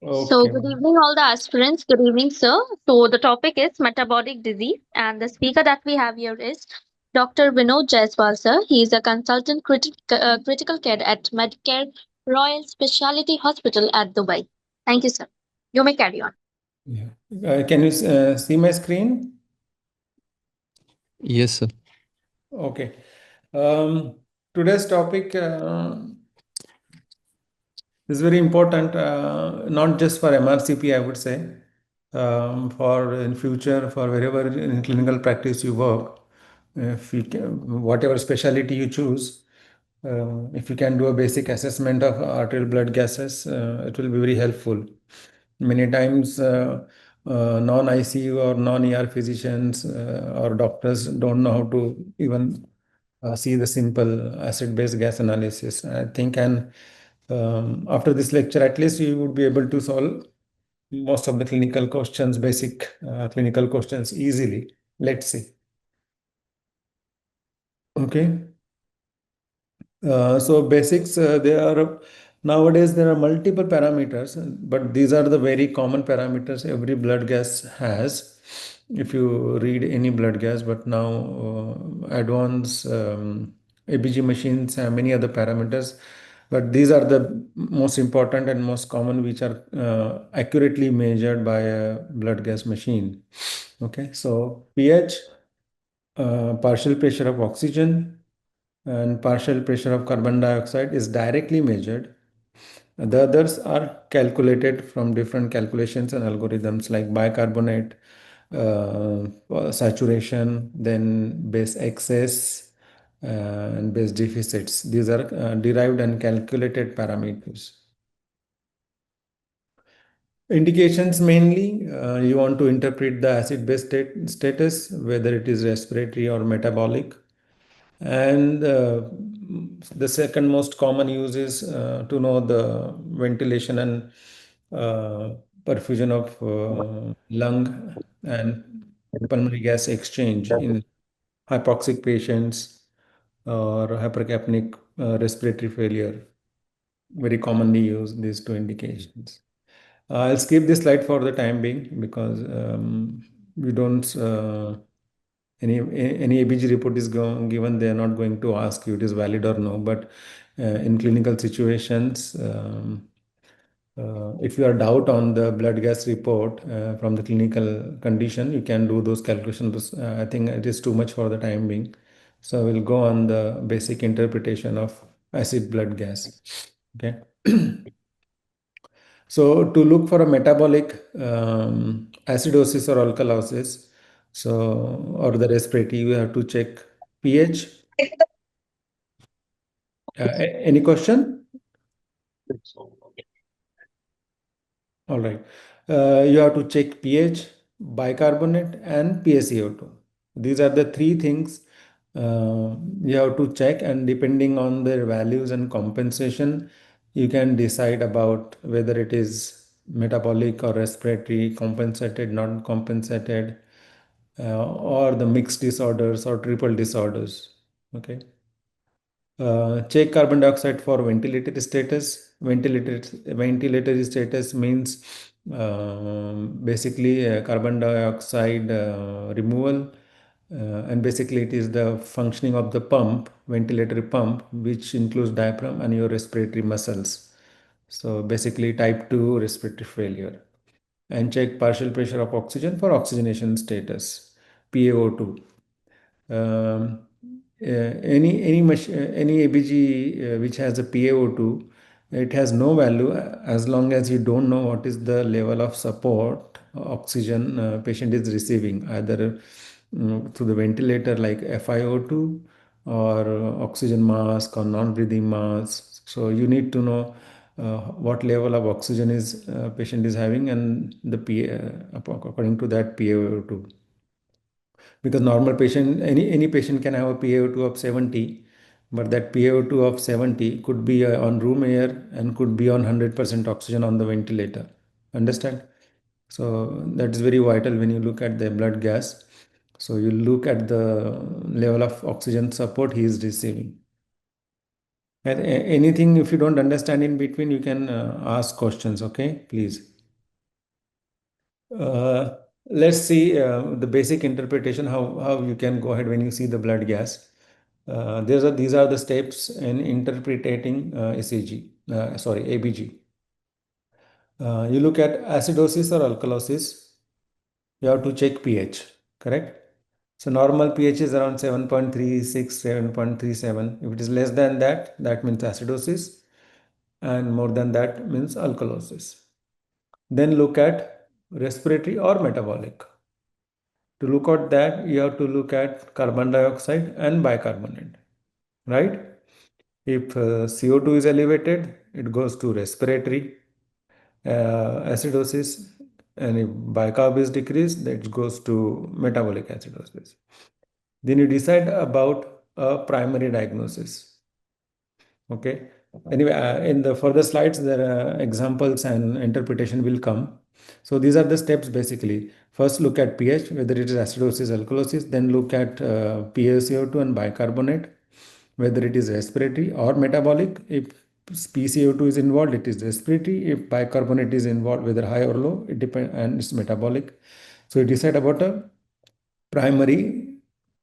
So, Okay. good evening, all the aspirants. Good evening, sir. So, the topic is metabolic disease, and the speaker that we have here is Dr. Vinod Jaiswal, sir. He is a consultant critical care at Medicare Royal Specialty Hospital at Dubai. Thank you, sir. You may carry on. Yeah. Can you see my screen? Yes, sir. Okay. Um, Today's topic is very important, not just for MRCP, I would say, for in future, for wherever in clinical practice you work, if you can, whatever specialty you choose, if you can do a basic assessment of arterial blood gases, it will be very helpful. Many times, non-ICU or non-ER physicians or doctors don't know how to even see the simple acid-base gas analysis. I think, and after this lecture, at least you would be able to solve most of the clinical questions, basic clinical questions easily. Let's see. Okay. So basics, nowadays there are multiple parameters, but these are the very common parameters every blood gas has. If you read any blood gas, but now advanced ABG machines have many other parameters, but these are the most important and most common, which are accurately measured by a blood gas machine. Okay, so pH, partial pressure of oxygen, and partial pressure of carbon dioxide is directly measured. The others are calculated from different calculations and algorithms like bicarbonate, saturation, then base excess, and base deficits. These are derived and calculated parameters. Indications mainly, you want to interpret the acid base status, whether it is respiratory or metabolic. And the second most common use is to know the ventilation and perfusion of lung and pulmonary gas exchange in hypoxic patients or hypercapnic respiratory failure. Very commonly used these two indications. I'll skip this slide for the time being because we don't any ABG report is given, they are not going to ask you it is valid or no. But in clinical situations, if you are doubt on the blood gas report from the clinical condition, you can do those calculations. I think it is too much for the time being. So we'll go on the basic interpretation of acid blood gas. Okay. So to look for a metabolic acidosis or alkalosis, so or the respiratory, you have to check pH. Any question? All right. You have to check pH, bicarbonate, and PaCO2. These are the three things you have to check, and depending on their values and compensation, you can decide about whether it is metabolic or respiratory, compensated, non compensated, or the mixed disorders or triple disorders. Okay. Check carbon dioxide for ventilator status. Ventilator status means basically carbon dioxide removal, and basically it is the functioning of the pump, ventilator pump, which includes diaphragm and your respiratory muscles. So basically type 2 respiratory failure. And check partial pressure of oxygen for oxygenation status, PaO2. Um, any ABG which has a PaO2, it has no value as long as you don't know what is the level of support oxygen patient is receiving, either through the ventilator like FiO2 or oxygen mask or non-breathing mask. So you need to know what level of oxygen is patient is having, and the according to that PaO2. Because normal patient, any patient can have a PaO2 of 70, but that PaO2 of 70 could be on room air and could be on 100% oxygen on the ventilator. Understand? So that is very vital when you look at the blood gas. So you look at the level of oxygen support he is receiving. And anything, if you don't understand in between, you can ask questions. Okay, please. Uh, let's see the basic interpretation, how you can go ahead when you see the blood gas. These are the steps in interpreting ECG, sorry, ABG. You look at acidosis or alkalosis, you have to check pH, correct? So normal pH is around 7.36, 7.37. If it is less than that, that means acidosis, and more than that means alkalosis. Then look at respiratory or metabolic. To look at that, you have to look at carbon dioxide and bicarbonate, right? If CO2 is elevated, it goes to respiratory acidosis, and if bicarb is decreased, that goes to metabolic acidosis. Then you decide about a primary diagnosis. Okay. Anyway, in the further slides, there are examples and interpretation will come. So these are the steps basically. First, look at pH, whether it is acidosis, alkalosis. Then look at PaCO2 and bicarbonate, whether it is respiratory or metabolic. If PCO2 is involved, it is respiratory. If bicarbonate is involved, whether high or low, it depends, and it's metabolic. So you decide about a primary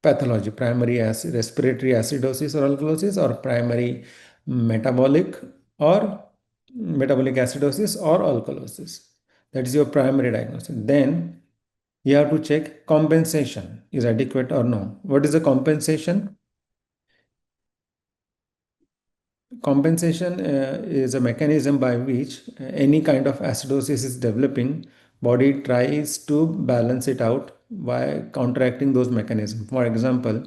pathology, primary respiratory acidosis or alkalosis, or primary metabolic or metabolic acidosis or alkalosis. That is your primary diagnosis. Then you have to check compensation is adequate or no. What is the compensation? Compensation is a mechanism by which any kind of acidosis is developing, body tries to balance it out by counteracting those mechanisms. For example,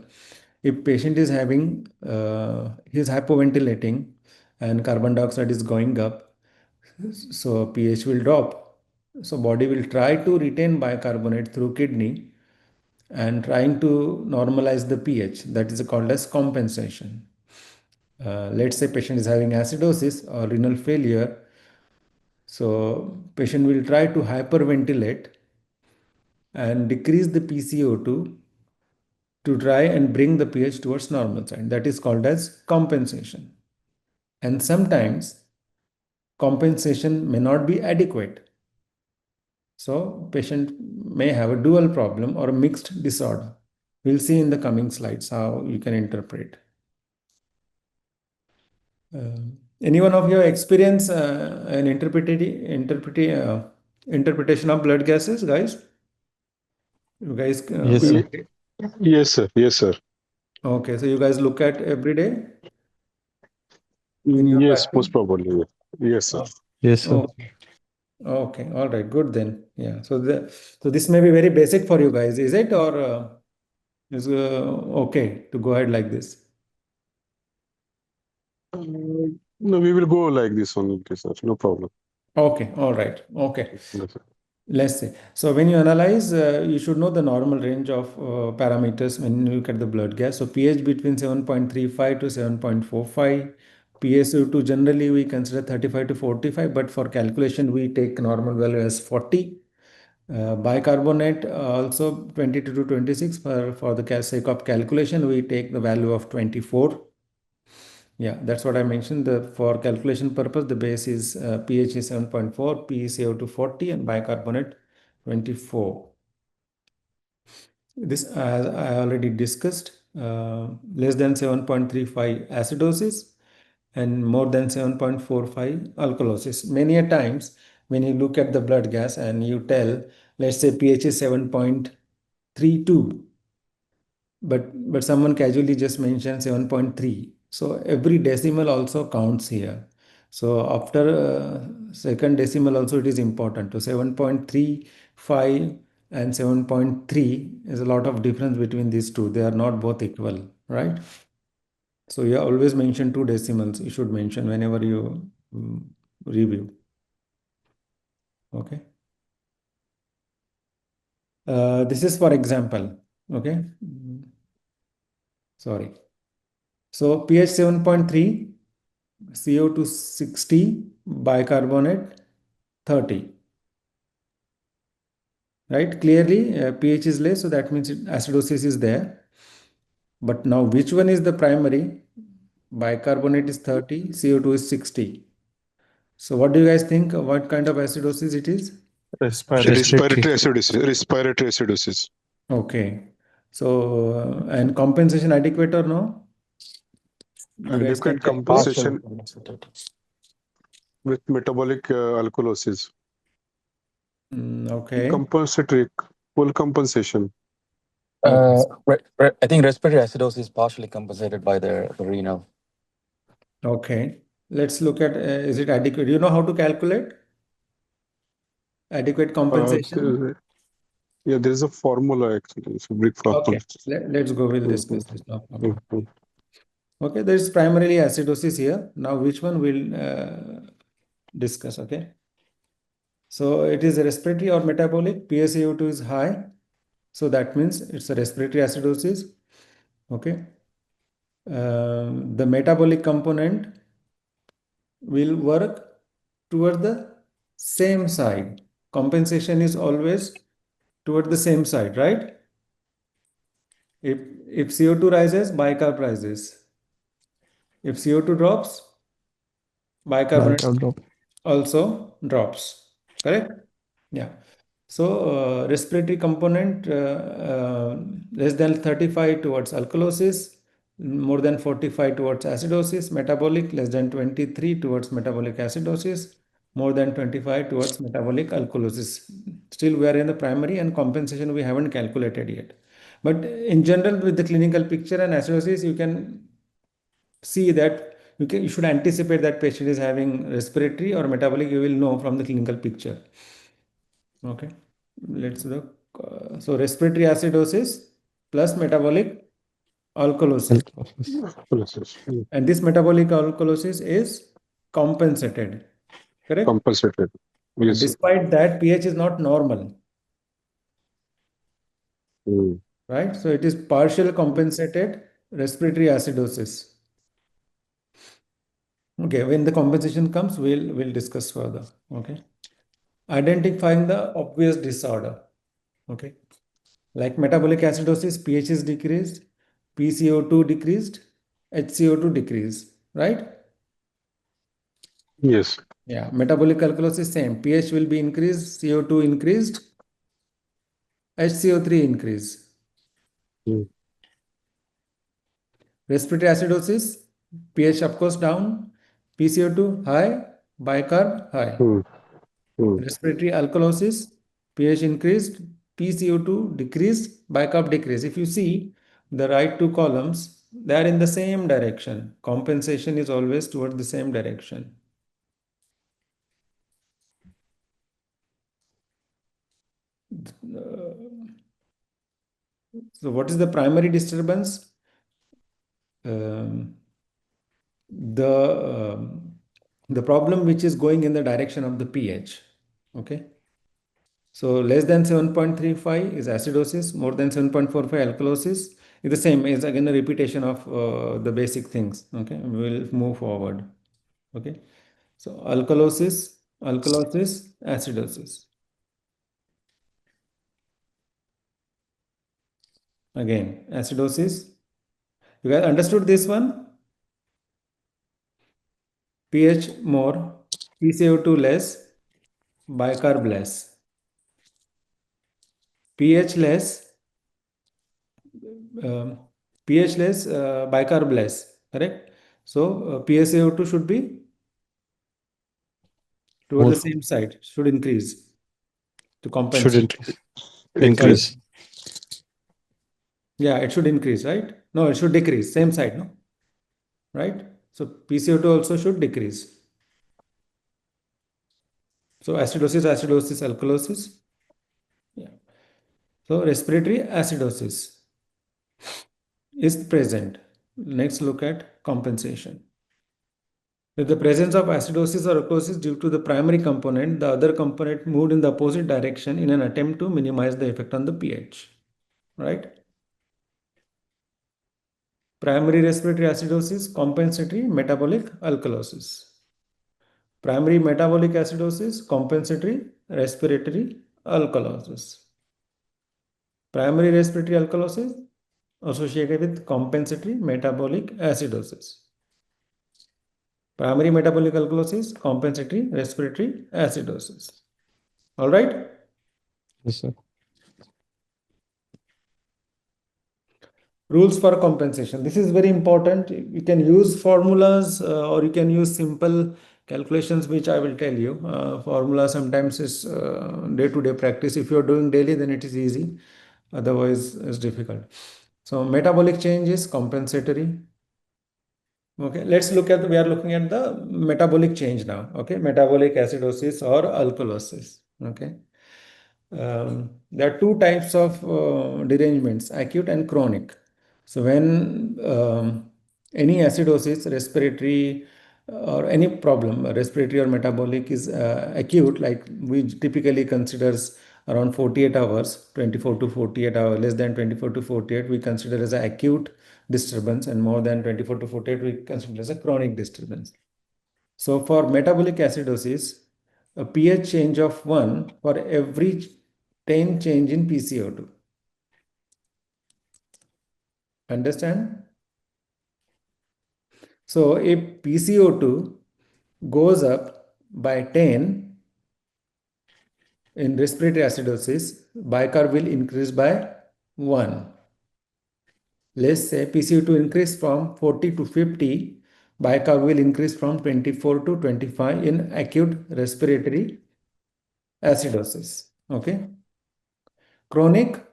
if patient is having he is hypoventilating and carbon dioxide is going up, so pH will drop. So body will try to retain bicarbonate through kidney and trying to normalize the pH. That is called as compensation. Let's say patient is having acidosis or renal failure, so patient will try to hyperventilate and decrease the PCO2 to try and bring the pH towards normal side. That is called as compensation. And sometimes compensation may not be adequate. So patient may have a dual problem or a mixed disorder. We'll see in the coming slides how you can interpret. Any one of you experience an interpretation of blood gases, guys? You guys Yes, sir. Yes, sir. Yes, sir. okay, so you guys look at every day in your Yes, practice? most probably. Yes, sir. Oh, Yes, sir. okay. Okay, all right, good then. Yeah, so this may be very basic for you guys, is it, or is okay to go ahead like this? No, we will go like this only, sir. No problem. Okay, all right, okay. Yes, sir. Let's say, so when you analyze, you should know the normal range of parameters when you look at the blood gas. So pH between 7.35 to 7.45. PaCO2 generally we consider 35 to 45, but for calculation we take normal value as 40. Bicarbonate also 22 to 26. For the sake of calculation, we take the value of 24. Yeah, that's what I mentioned. For calculation purpose, the base is pH is 7.4, PeCO2 40, and bicarbonate 24. This as I already discussed, less than 7.35 acidosis and more than 7.45 alkalosis. Many a times when you look at the blood gas and you tell, let's say pH is 7.32, but someone casually just mentioned 7.3. So every decimal also counts here. So after second decimal also it is important. To 7.35 and 7.3 is a lot of difference between these two. They are not both equal, right? So you always mention two decimals. You should mention whenever you review. Okay. This is for example. Okay. Sorry. So pH 7.3, CO2 60, bicarbonate 30. Right? Clearly, pH is less, so that means acidosis is there. But now, which one is the primary? Bicarbonate is 30, CO2 is 60. So, what do you guys think? What kind of acidosis it is? Respiratory acidosis. Respiratory acidosis. Okay. So, and compensation adequate or no? You guys can Adequate check this. compensation with metabolic alkalosis. Okay. Compensatory, full compensation. Okay. I think respiratory acidosis is partially compensated by the renal. Okay. Let's look at is it adequate? You know how to calculate adequate compensation? Yeah, there is a formula actually. It's a big formula. Okay. Let's go. We'll discuss this. No problem. Mhm. Okay. There is primarily acidosis here. Now, which one we'll discuss? Okay. So it is a respiratory or metabolic. PaCO2 is high. So that means it's a respiratory acidosis. Okay. The metabolic component will work toward the same side. Compensation is always toward the same side, right? If CO2 rises, bicarb rises. If CO2 drops, bicarbonate also drops. Correct? Yeah. So respiratory component less than 35 towards alkalosis, more than 45 towards acidosis, metabolic less than 23 towards metabolic acidosis, more than 25 towards metabolic alkalosis. Still we are in the primary, and compensation we haven't calculated yet. But in general, with the clinical picture and acidosis, you can see that you should anticipate that patient is having respiratory or metabolic. You will know from the clinical picture. Okay, let's look. So respiratory acidosis plus metabolic alkalosis. And this metabolic alkalosis is compensated. Correct? Compensated. Yes. Despite that, pH is not normal. Right? So it is partial compensated respiratory acidosis. Okay, when the compensation comes, we'll discuss further. Okay. Identifying the obvious disorder. Okay. Like metabolic acidosis, pH is decreased, PCO2 decreased, HCO2 decreased, right? Yes. Yeah, metabolic alkalosis same. pH will be increased, CO2 increased, HCO3 increase. Respiratory acidosis, pH of course down, PCO2 high, bicarb high. Respiratory alkalosis, pH increased, PCO2 decreased, bicarb decreased. If you see the right two columns, they are in the same direction. Compensation is always toward the same direction. So what is the primary disturbance? The problem which is going in the direction of the pH. Okay. So less than 7.35 is acidosis, more than 7.45 alkalosis. Is the same. Is again a repetition of the basic things. Okay, we'll move forward. Okay, so alkalosis, acidosis. Again, acidosis. You guys understood this one? pH more, PCO2 less, bicarb less. pH less, bicarb less. Correct. So PaCO2 should be toward the same side, should increase to compensate. Increase. Yeah, it should increase, right? No, it should decrease, same side, no? Right? So PCO2 also should decrease. So acidosis, alkalosis. Yeah. So respiratory acidosis is present. Next, look at compensation. With the presence of acidosis or alkalosis due to the primary component, the other component moved in the opposite direction in an attempt to minimize the effect on the pH. Right? Primary respiratory acidosis, compensatory metabolic alkalosis. Primary metabolic acidosis, compensatory respiratory alkalosis. Primary respiratory alkalosis associated with compensatory metabolic acidosis. Primary metabolic alkalosis, compensatory respiratory acidosis. All right. Yes, sir. Rules for compensation. This is very important. You can use formulas or you can use simple calculations, which I will tell you. Formula sometimes is day-to-day practice. If you're doing daily, then it is easy. Otherwise, it's difficult. So metabolic change is compensatory. Okay, let's look at, we are looking at the metabolic change now. Okay, metabolic acidosis or alkalosis. Okay. There are two types of derangements, acute and chronic. So when any acidosis, respiratory or any problem, respiratory or metabolic is acute, like we typically considers around 48 hours, 24 to 48 hours, less than 24 to 48, we consider as an acute disturbance, and more than 24 to 48, we consider as a chronic disturbance. So for metabolic acidosis, a pH change of 1 for every 10 change in PCO2. Understand? So if PCO2 goes up by 10 in respiratory acidosis, bicarb will increase by 1. Let's say PCO2 increase from 40 to 50, bicarb will increase from 24 to 25 in acute respiratory acidosis. Okay. Chronic,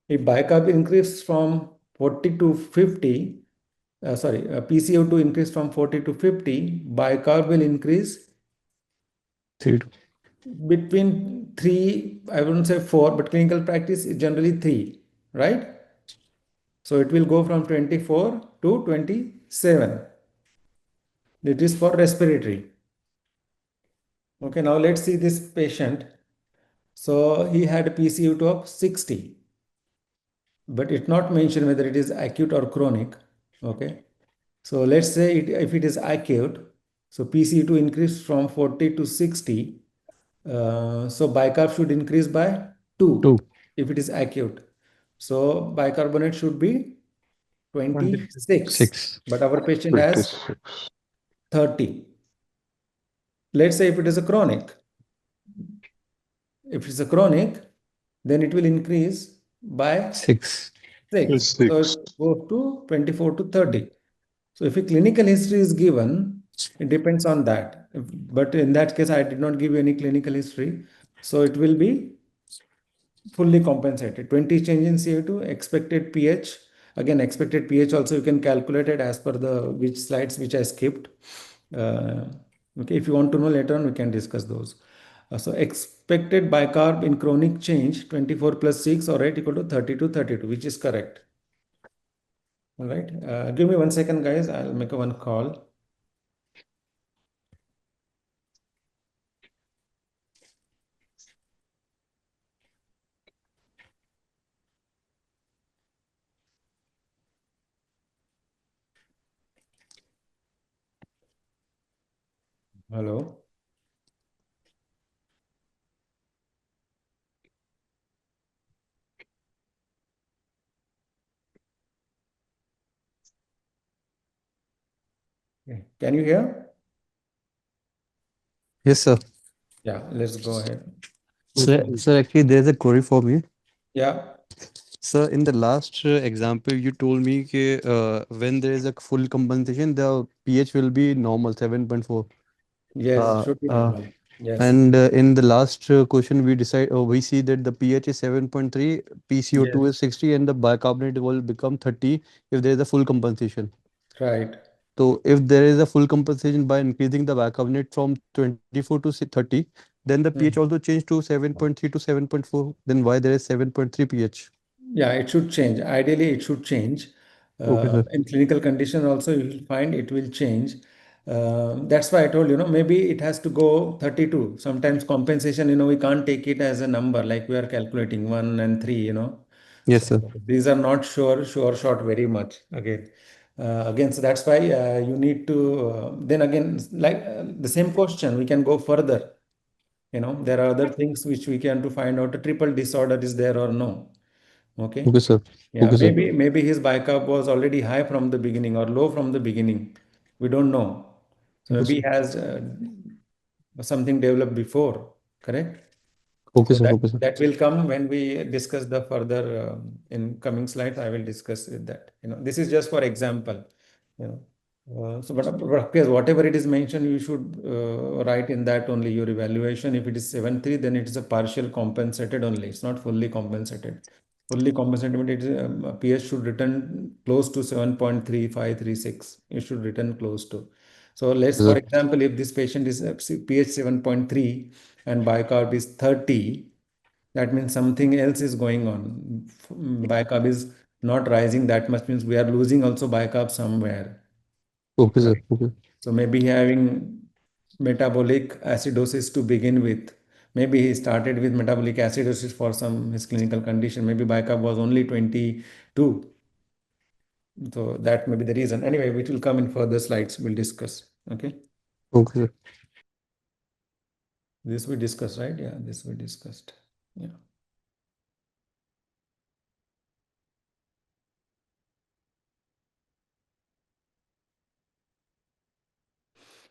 if bicarb increase from 40 to 50, PCO2 increase from 40 to 50, bicarb will increase 3 to between 3, I wouldn't say 4, but clinical practice is generally 3, right? So it will go from 24 to 27. It is for respiratory. Okay, now let's see this patient. So he had a PCO2 of 60, but it's not mentioned whether it is acute or chronic. Okay. So let's say if it is acute, so PCO2 increase from 40 to 60. So bicarb should increase by 2 2. if it is acute. So bicarbonate should be 26, 6. but our patient has 26. 30. Let's say if it is a chronic. If it's a chronic, then it will increase by 6. 6. So it 6. goes to 24 to 30. So if a clinical history is given, it depends on that. But in that case, I did not give you any clinical history. So it will be fully compensated. 20 change in CO2, expected pH. Again, expected pH also you can calculate it as per the which slides which I skipped. Okay, if you want to know later on, we can discuss those. So expected bicarb in chronic change 24 plus 6 or 8 equal to 30 to 32, which is correct. All right. Give me 1 second, guys. I'll make a one call. Hello. Okay. Can you hear? Yes, sir. Yeah, let's go ahead. Sir, actually, there's a query for me. Yeah. Sir, in the last example, you told me when there is a full compensation, the pH will be normal, 7.4. Yes, Uh, should be uh, normal. Yes. and in the last question, we see that the pH is 7.3, PCO2 Yes. is 60, and the bicarbonate will become 30 if there is a full compensation. Right. So if there is a full compensation by increasing the bicarbonate from 24 to 30, then the pH Hmm. also changed to 7.3 to 7.4. Then why there is 7.3 pH? Yeah, it should change. Ideally, it should change. Okay, sir. In clinical condition also, you will find it will change. That's why I told you, maybe it has to go 32. Sometimes compensation, we can't take it as a number like we are calculating 1 and 3. Yes, So sure. these are not sure short very much. Again, so that's why you need to, then again, like the same question, we can go further. There are other things which we can to find out a triple disorder is there or no. Okay. Okay, sir. Yeah, Okay, sir. maybe his bicarb was already high from the beginning or low from the beginning. We don't know. So Okay, maybe sir. he has something developed before, correct? Okay, So sir. Okay, sir. that will come when we discuss the further in coming slides. I will discuss with that. This is just for example. But of course, whatever it is mentioned, you should write in that only your evaluation. If it is 7.3, then it is a partial compensated only. It's not fully compensated. Fully compensated means PS should return close to 7.3536. It should return close to. So let's, Yes, for sir. example, if this patient is pH 7.3 and bicarb is 30, that means something else is going on. Bicarb is not rising that much, means we are losing also bicarb somewhere. Okay, sir. Right? Okay. So maybe having metabolic acidosis to begin with. Maybe he started with metabolic acidosis for some his clinical condition. Maybe bicarb was only 22. So that may be the reason. Anyway, which will come in further slides. We'll discuss. Okay. Okay, sir. This we discussed, right? Yeah, this we discussed. Yeah.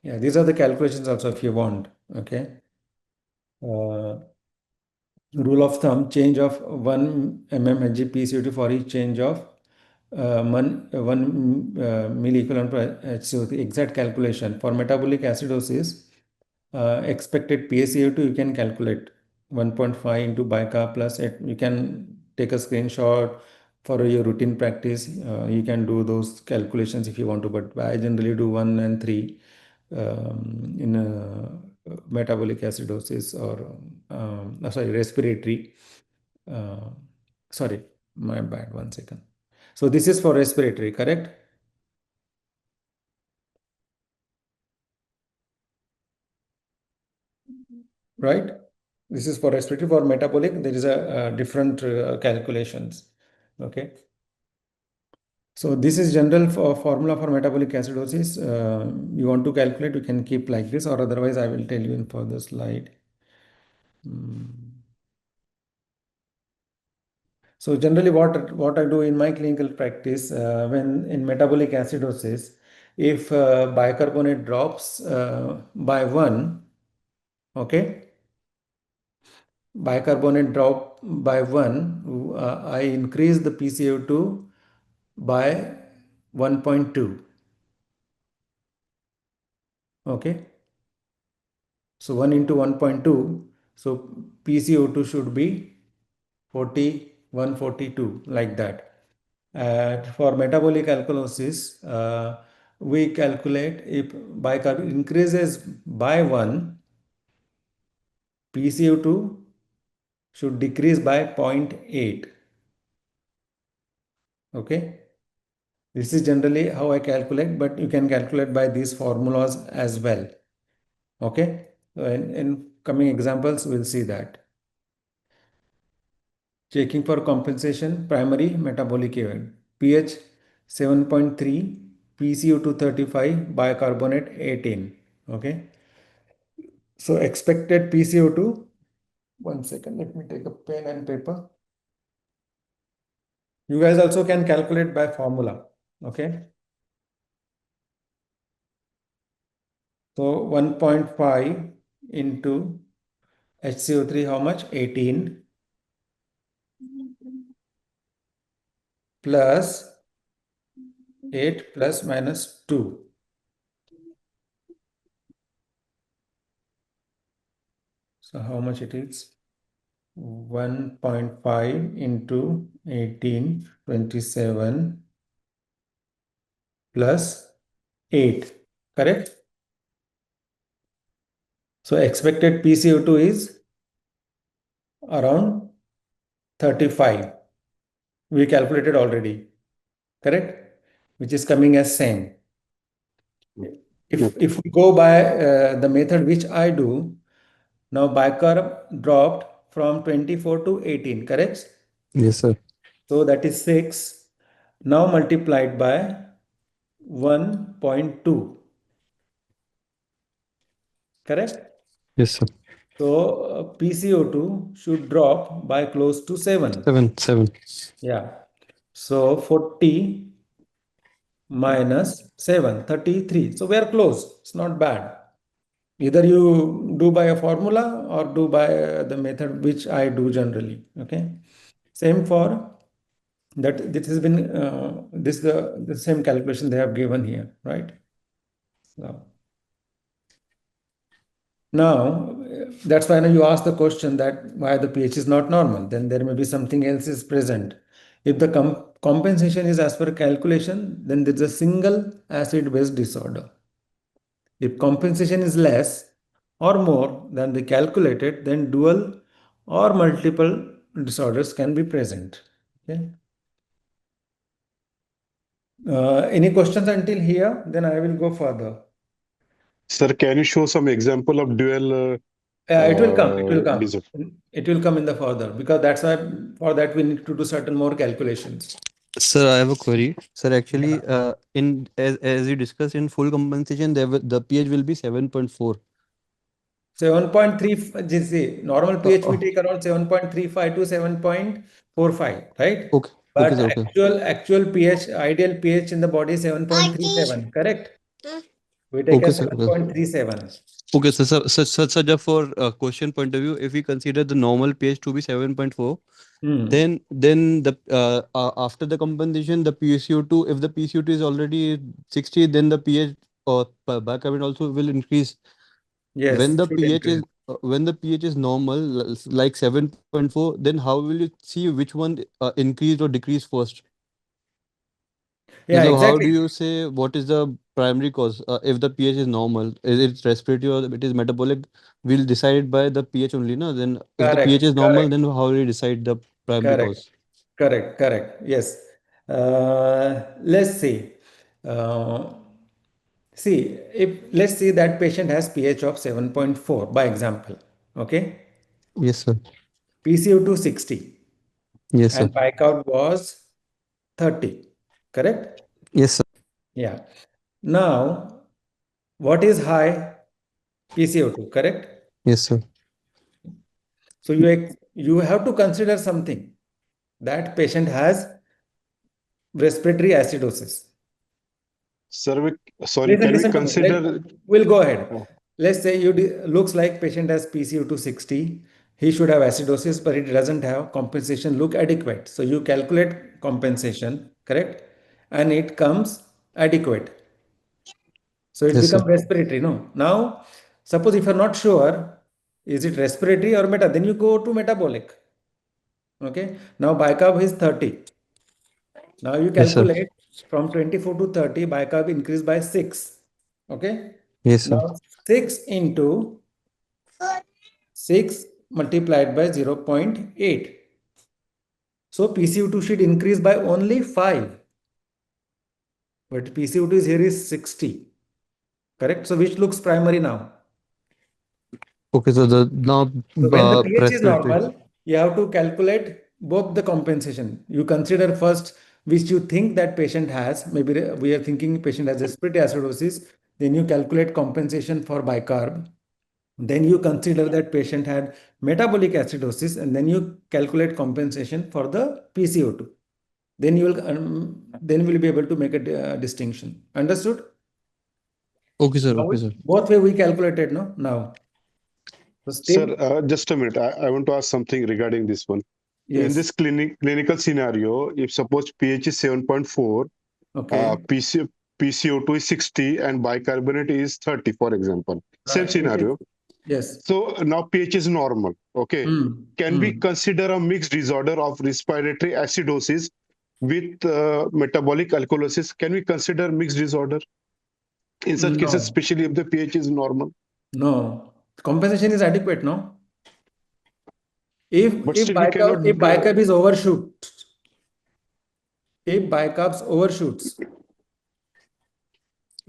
Yeah, these are the calculations also if you want. Okay. Rule of thumb, change of 1 mm HgPCO2 for each change of 1 milliequivalent per HCO. The exact calculation for metabolic acidosis, expected PaCO2 you can calculate 1.5 into bicarb plus it. You can take a screenshot for your routine practice. You can do those calculations if you want to, but I generally do 1 and 3 in metabolic acidosis or sorry, respiratory. Uh, sorry, my bad. 1 second. So this is for respiratory, correct? Right? This is for respiratory. For metabolic, there is a different calculations. Okay. So this is general formula for metabolic acidosis. You want to calculate, you can keep like this, or otherwise I will tell you in further slide. So generally what I do in my clinical practice, when in metabolic acidosis, if bicarbonate drops by 1, okay, bicarbonate drop by 1, I increase the PCO2 by 1.2. Okay. So 1 into 1.2. So PCO2 should be 4142 like that. For metabolic alkalosis, we calculate if bicarb increases by 1, PCO2 should decrease by 0.8. Okay. This is generally how I calculate, but you can calculate by these formulas as well. Okay. So in coming examples, we'll see that. Checking for compensation, primary metabolic event. pH 7.3, PCO2 35, bicarbonate 18. Okay. So expected PCO2, 1 second, let me take a pen and paper. You guys also can calculate by formula. Okay. So 1.5 into HCO3, how much? 18 plus 8 plus minus 2. So how much it is? 1.5 into 18, 27 plus 8, correct? So expected PCO2 is around 35. We calculated already, correct? Which is coming as same. If we go by the method which I do, now bicarb dropped from 24 to 18, correct? Yes, sir. So that is 6. Now multiplied by 1.2, correct? Yes, sir. So PCO2 should drop by close to 7. 7. Yeah. So 40 minus 7, 33. So we are close. It's not bad. Either you do by a formula or do by the method which I do generally. Okay. Same for that. This has been this the same calculation they have given here, right? Now, that's why now you ask the question that why the pH is not normal, then there may be something else is present. If the compensation is as per calculation, then there's a single acid-base disorder. If compensation is less or more than the calculated, then dual or multiple disorders can be present. Okay. Any questions until here? Then I will go further. Sir, can you show some example of dual It will come. It will come. disorder? It will come in the further, because that's why for that we need to do certain more calculations. Sir, I have a query. Sir, actually, Yeah. in as you discussed, in full compensation, the pH will be 7.4. 7.3, see, normal pH we Oh, take around 7.35 to 7.45, right? okay, okay, But sir, okay. actual pH, ideal pH in the body is 7.37, correct? We take Okay, as sir, okay. 7.37. Okay, so just for question point of view, if we consider the normal pH to be 7.4, then the after the compensation, the PCO2, if the PCO2 is already 60, then the pH or bicarbonate also will increase. Yes, should increase. When the pH is normal, like 7.4, then how will you see which one increased or decreased first? Yeah, How do exactly. you say what is the primary cause? If the pH is normal, is it respiratory or it is metabolic? We'll decide by the pH only, no? Then if the pH Correct, is normal, correct, then how will you decide the primary correct, cause? correct. Yes. Let's see. Uh, See, if let's say that patient has pH of 7.4 by example, okay, Yes, sir. PCO2 60 Yes, sir. and bicarb was 30, correct? Yes, sir. Yeah. Now, what is high? PCO2, correct? Yes, sir. So you have to consider something, that patient has respiratory acidosis. Sir, sorry, Listen, can we listen to me. consider? We'll go ahead. Oh, Let's say looks like patient has PCO2 60. He should have acidosis, but it doesn't have compensation look adequate. So you calculate compensation, correct? And it comes adequate. So it Yes, sir. becomes respiratory. No. Now, suppose if you're not sure, is it respiratory or meta? Then you go to metabolic. Okay. Now bicarb is 30. Now you Yes, sir. calculate from 24 to 30, bicarb increased by 6. Okay. Yes, sir. Now 6 into 6 multiplied by 0.8. So PCO2 should increase by only 5. But PCO2 is here is 60. Correct? So which looks primary now? Okay, so the now So when the pH is respiratory. normal, you have to calculate both the compensation. You consider first which you think that patient has. Maybe we are thinking patient has respiratory acidosis. Then you calculate compensation for bicarb. Then you consider that patient had metabolic acidosis, and then you calculate compensation for the PCO2. Then you will be able to make a distinction. Understood? Okay, sir. Now Okay, sir. both way we calculated, no? Now, so sir, step, just a minute. I want to ask something regarding this one. In yes, this clinical scenario, if suppose pH is 7.4, okay, PCO2 is 60 and bicarbonate is 30, for example. Same right, it is, scenario. yes. So now pH is normal. Okay. Can we Hmm. consider a mixed disorder of respiratory acidosis with metabolic alkalosis? Can we consider mixed disorder in such cases, No, especially if the pH is normal? no. Compensation is adequate, no? If But if still, we bicarb cannot. if bicarb is overshoot, if bicarbs overshoots,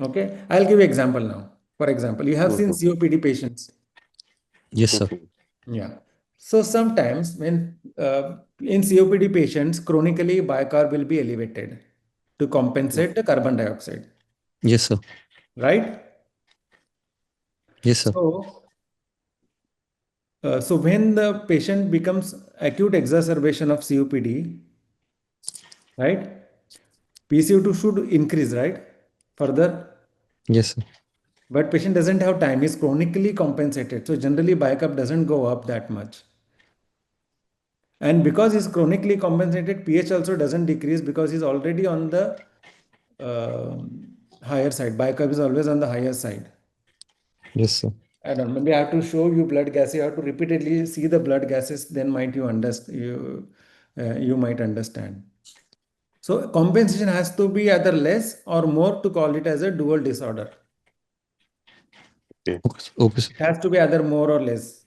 okay, I'll give you example now. For example, you have seen Mhm, COPD patients. Yes, sir. mhm. Yeah. So sometimes when in COPD patients, chronically bicarb will be elevated to compensate the carbon dioxide, Yes, sir. right? Yes, sir. So when the patient becomes acute exacerbation of COPD, right? PCO2 should increase, right? Further, Yes, sir. But patient doesn't have time, is chronically compensated. So generally bicarb doesn't go up that much. And because he's chronically compensated, pH also doesn't decrease because he's already on the higher side. Bicarb is always on the higher side. Yes, sir. I don't know, maybe I have to show you blood gases. You have to repeatedly see the blood gases, then might you understand, you might understand. So compensation has to be either less or more to call it as a dual disorder. Okay, okay, sir. It has to be either more or less.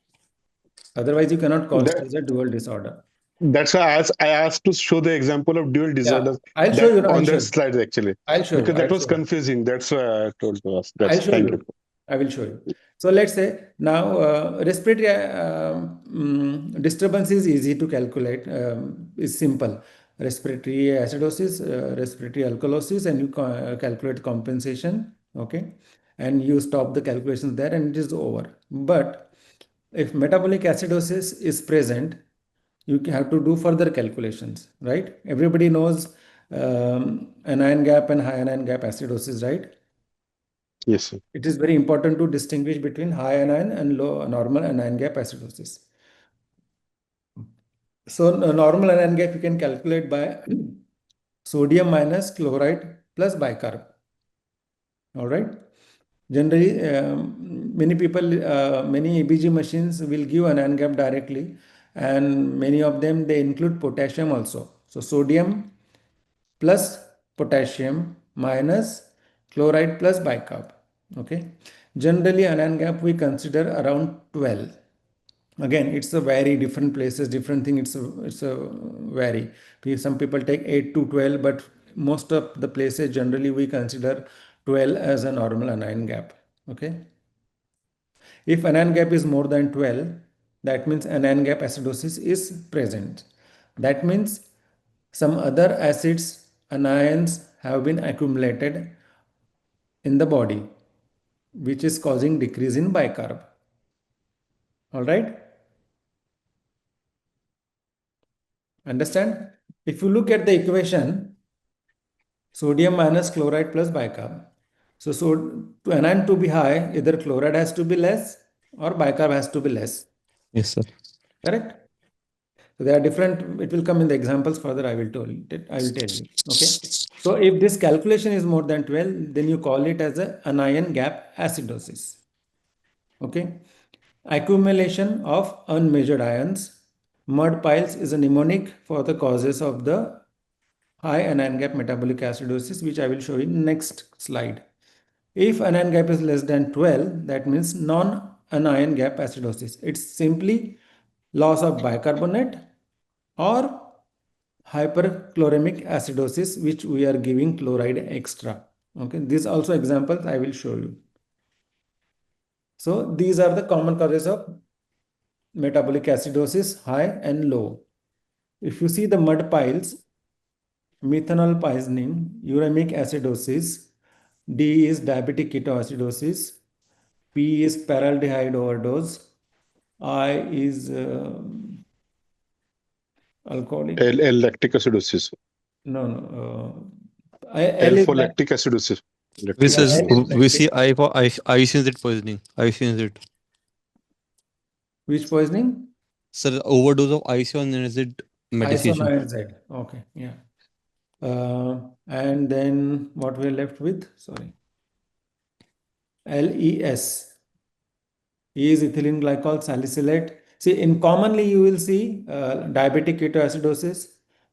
Otherwise, you cannot call it That, as a dual disorder. that's why I asked to show the example of dual disorders I'll show that you. on that slide actually, I'll show you. because that I'll was show you. confusing. That's why I told to ask. I'll That's show thank you. you. I will show you. So let's say now respiratory disturbance is easy to calculate. It's simple. Respiratory acidosis, respiratory alkalosis, and you calculate compensation. Okay, and you stop the calculations there, and it is over. But if metabolic acidosis is present, you have to do further calculations, right? Everybody knows anion gap and high anion gap acidosis, right? Yes, sir. It is very important to distinguish between high anion and low normal anion gap acidosis. So normal anion gap you can calculate by sodium minus chloride plus bicarb. All right. Generally, many people, many EBG machines will give anion gap directly, and many of them they include potassium also. So sodium plus potassium minus chloride plus bicarb. Okay. Generally, anion gap we consider around 12. Again, it's a very different places, different thing. It's a vary. Some people take 8 to 12, but most of the places generally we consider 12 as a normal anion gap. Okay. If anion gap is more than 12, that means anion gap acidosis is present. That means some other acids, anions have been accumulated in the body, which is causing decrease in bicarb. All right. Understand? If you look at the equation, sodium minus chloride plus bicarb. So to anion to be high, either chloride has to be less or bicarb has to be less. Yes, sir. Correct? So they are different. It will come in the examples further. I will tell you. Okay. So if this calculation is more than 12, then you call it as a anion gap acidosis. Okay. Accumulation of unmeasured ions. Mud piles is a mnemonic for the causes of the high anion gap metabolic acidosis, which I will show in next slide. If anion gap is less than 12, that means non-anion gap acidosis. It's simply loss of bicarbonate or hyperchloremic acidosis, which we are giving chloride extra. Okay, these also examples I will show you. So these are the common causes of metabolic acidosis, high and low. If you see the mud piles, methanol poisoning, uremic acidosis, D is diabetic ketoacidosis, P is paraldehyde overdose, I is alcoholic. L lactic acidosis. No. L L is for lactic acidosis. This Yeah, is L is we see lactic. I for ICZ poisoning. ICZ. Which poisoning? Sir, overdose of isoniazid medication. Isoniazid Z. Okay, yeah. And then what we're left with? Sorry. LES. E is ethylene glycol salicylate. See, in commonly you will see diabetic ketoacidosis,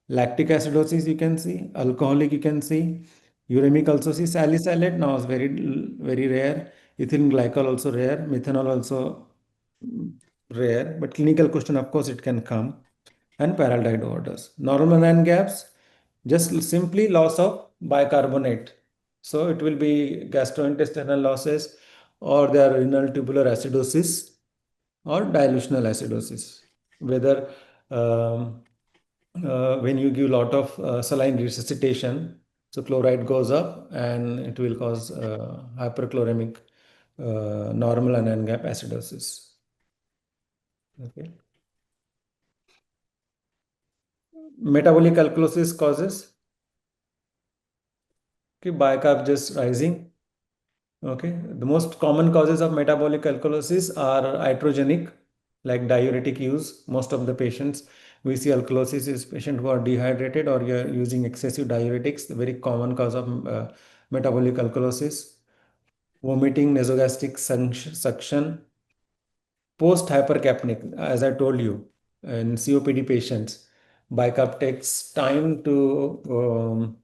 lactic acidosis you can see, alcoholic you can see, uremic also see, salicylate now is very rare, ethylene glycol also rare, methanol also rare, but clinical question of course it can come, and paraldehyde overdose. Normal anion gaps, just simply loss of bicarbonate. So it will be gastrointestinal losses or their renal tubular acidosis or dilutional acidosis. Whether when you give lot of saline resuscitation, so chloride goes up and it will cause hyperchloremic normal anion gap acidosis. Okay. Metabolic alkalosis causes bicarb just rising. Okay, the most common causes of metabolic alkalosis are iatrogenic, like diuretic use. Most of the patients we see alkalosis is patients who are dehydrated or you're using excessive diuretics, the very common cause of metabolic alkalosis. Vomiting, nasogastric suction, post hypercapnic, as I told you, in COPD patients, bicarb takes time to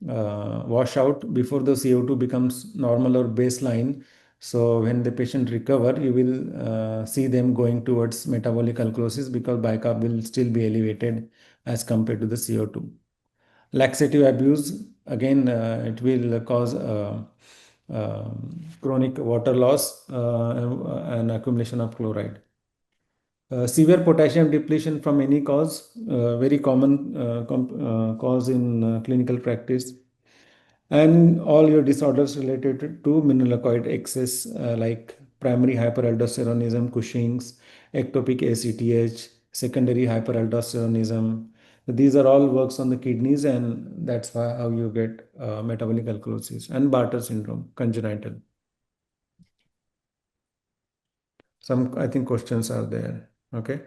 wash out before the CO2 becomes normal or baseline. So when the patient recover, you will see them going towards metabolic alkalosis because bicarb will still be elevated as compared to the CO2. Laxative abuse, again, it will cause chronic water loss and accumulation of chloride. Severe potassium depletion from any cause, very common cause in clinical practice. And all your disorders related to mineralocorticoid excess, like primary hyperaldosteronism, Cushing's, ectopic ACTH, secondary hyperaldosteronism. These are all works on the kidneys, and that's why how you get metabolic alkalosis and Bartter syndrome, congenital. Some, I think, questions are there. Okay.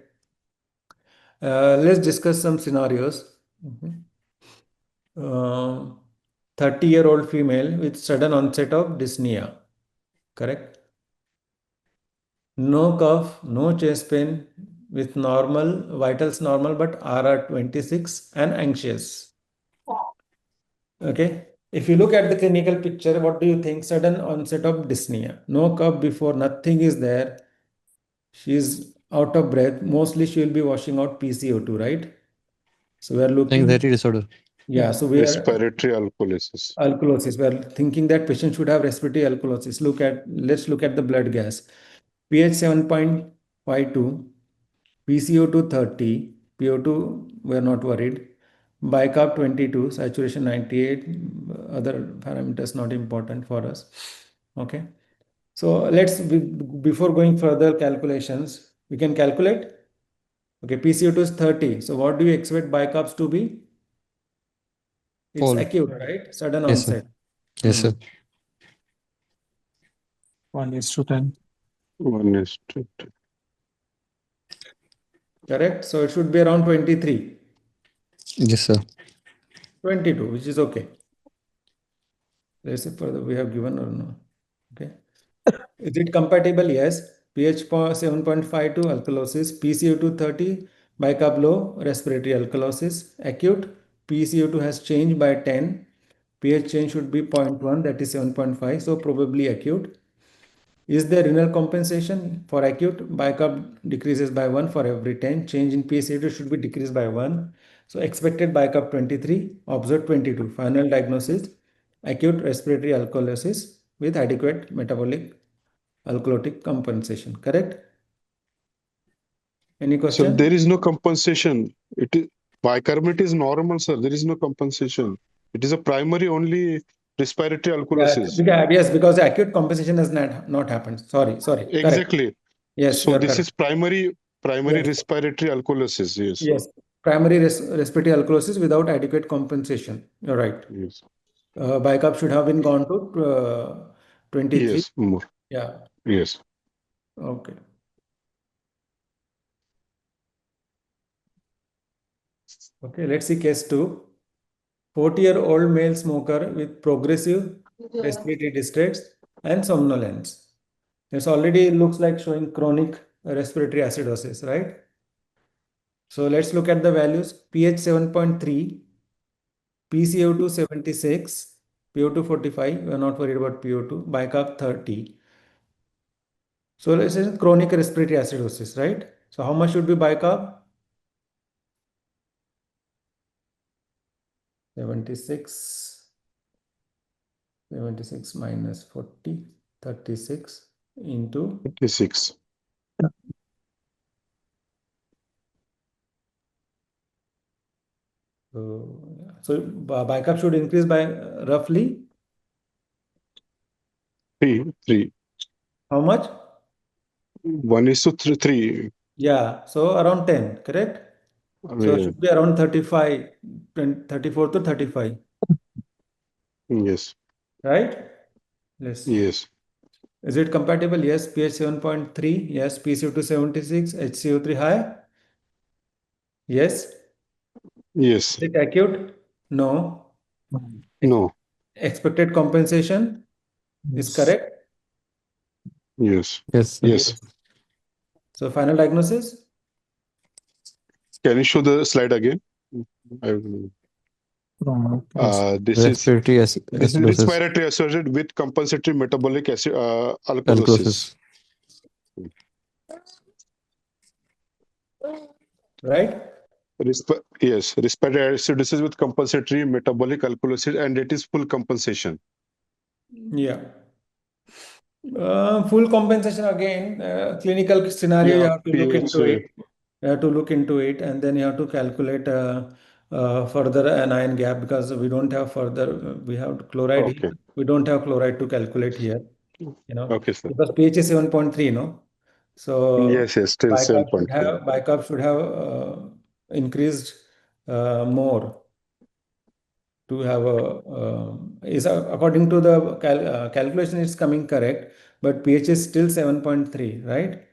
Let's discuss some scenarios. 30-year-old female with sudden onset of dyspnea, correct? No cough, no chest pain, with normal, vitals normal, but RR 26 and anxious. Okay. If you look at the clinical picture, what do you think? Sudden onset of dyspnea. No cough before, nothing is there. She is out of breath. Mostly she will be washing out PCO2, right? So we are looking. Anxiety disorder. Yeah. So we are Respiratory alkalosis. alkalosis. We are thinking that patient should have respiratory alkalosis. Let's look at the blood gas. pH 7.52, PCO2 30, PO2 we are not worried. Bicarb 22, saturation 98, other parameters not important for us. Okay. So before going further calculations, we can calculate. Okay, PCO2 is 30. So what do you expect bicarbs to be? It's Fall. acute, right? Sudden Yes, sir. onset. Yes, sir. 1:10. 1:10. Correct. So it should be around 23, Yes, sir. 22, which is okay. Let's see further we have given or no. Okay. Is it compatible? Yes. pH 7.52 alkalosis, PCO2 30, bicarb low, respiratory alkalosis, acute. PCO2 has changed by 10. pH change should be 0.1, that is 7.5. So probably acute. Is there renal compensation for acute? Bicarb decreases by 1 for every 10. Change in PCO2 should be decreased by 1. So expected bicarb 23, observed 22. Final diagnosis, acute respiratory alkalosis with adequate metabolic alkalotic compensation. Correct? Any So question? there is no compensation. It is bicarbonate is normal, sir. There is no compensation. It is a primary only respiratory alkalosis. Yes, because the acute compensation has not happened. Sorry. Correct. Exactly. Yes, So you are this correct. is primary Yes. respiratory alkalosis. Yes. Yes, primary respiratory alkalosis without adequate compensation. You're right. Yes. Bicarb should have been gone to 23. Yes. More. Yeah. Yes. Okay. Okay, let's see case 2. 40-year-old male smoker with progressive respiratory distress and somnolence. This already looks like showing chronic respiratory acidosis, right? So let's look at the values. pH 7.3, PCO2 76, PO2 45. We are not worried about PO2. Bicarb 30. So let's say chronic respiratory acidosis, right? So how much should be bicarb? 76 minus 40, 36 into 36. so bicarb should increase by roughly 3. how much? 1:3. Yeah, so around 10, correct? So it Yeah. should be around 35, 34 to 35, Yes. right? Let's see. Yes. Is it compatible? Yes. pH 7.3. Yes. PCO2 76. HCO3 high. Yes. Yes. Is it acute? No. No. Expected compensation is correct. Yes. Yes, sir. Yes. So final diagnosis. Can you show the slide again? I- this is Respiratory this is acidosis. respiratory associated with compensatory metabolic alkalosis. Alkalosis. Right? Yes, respiratory acidosis with compensatory metabolic alkalosis, and it is full compensation. Yeah. Full compensation again, clinical scenario, you Yeah, have to look into PH, it. You have to look into it, and then you have to calculate further anion gap, because we don't have further, we have chloride okay. here. We don't have chloride to calculate here, Okay, sir. because pH is 7.3, no? So Yes, still bicarb 7.3. should have increased more to have is according to the calculation, it's coming correct, but pH is still 7.3, right?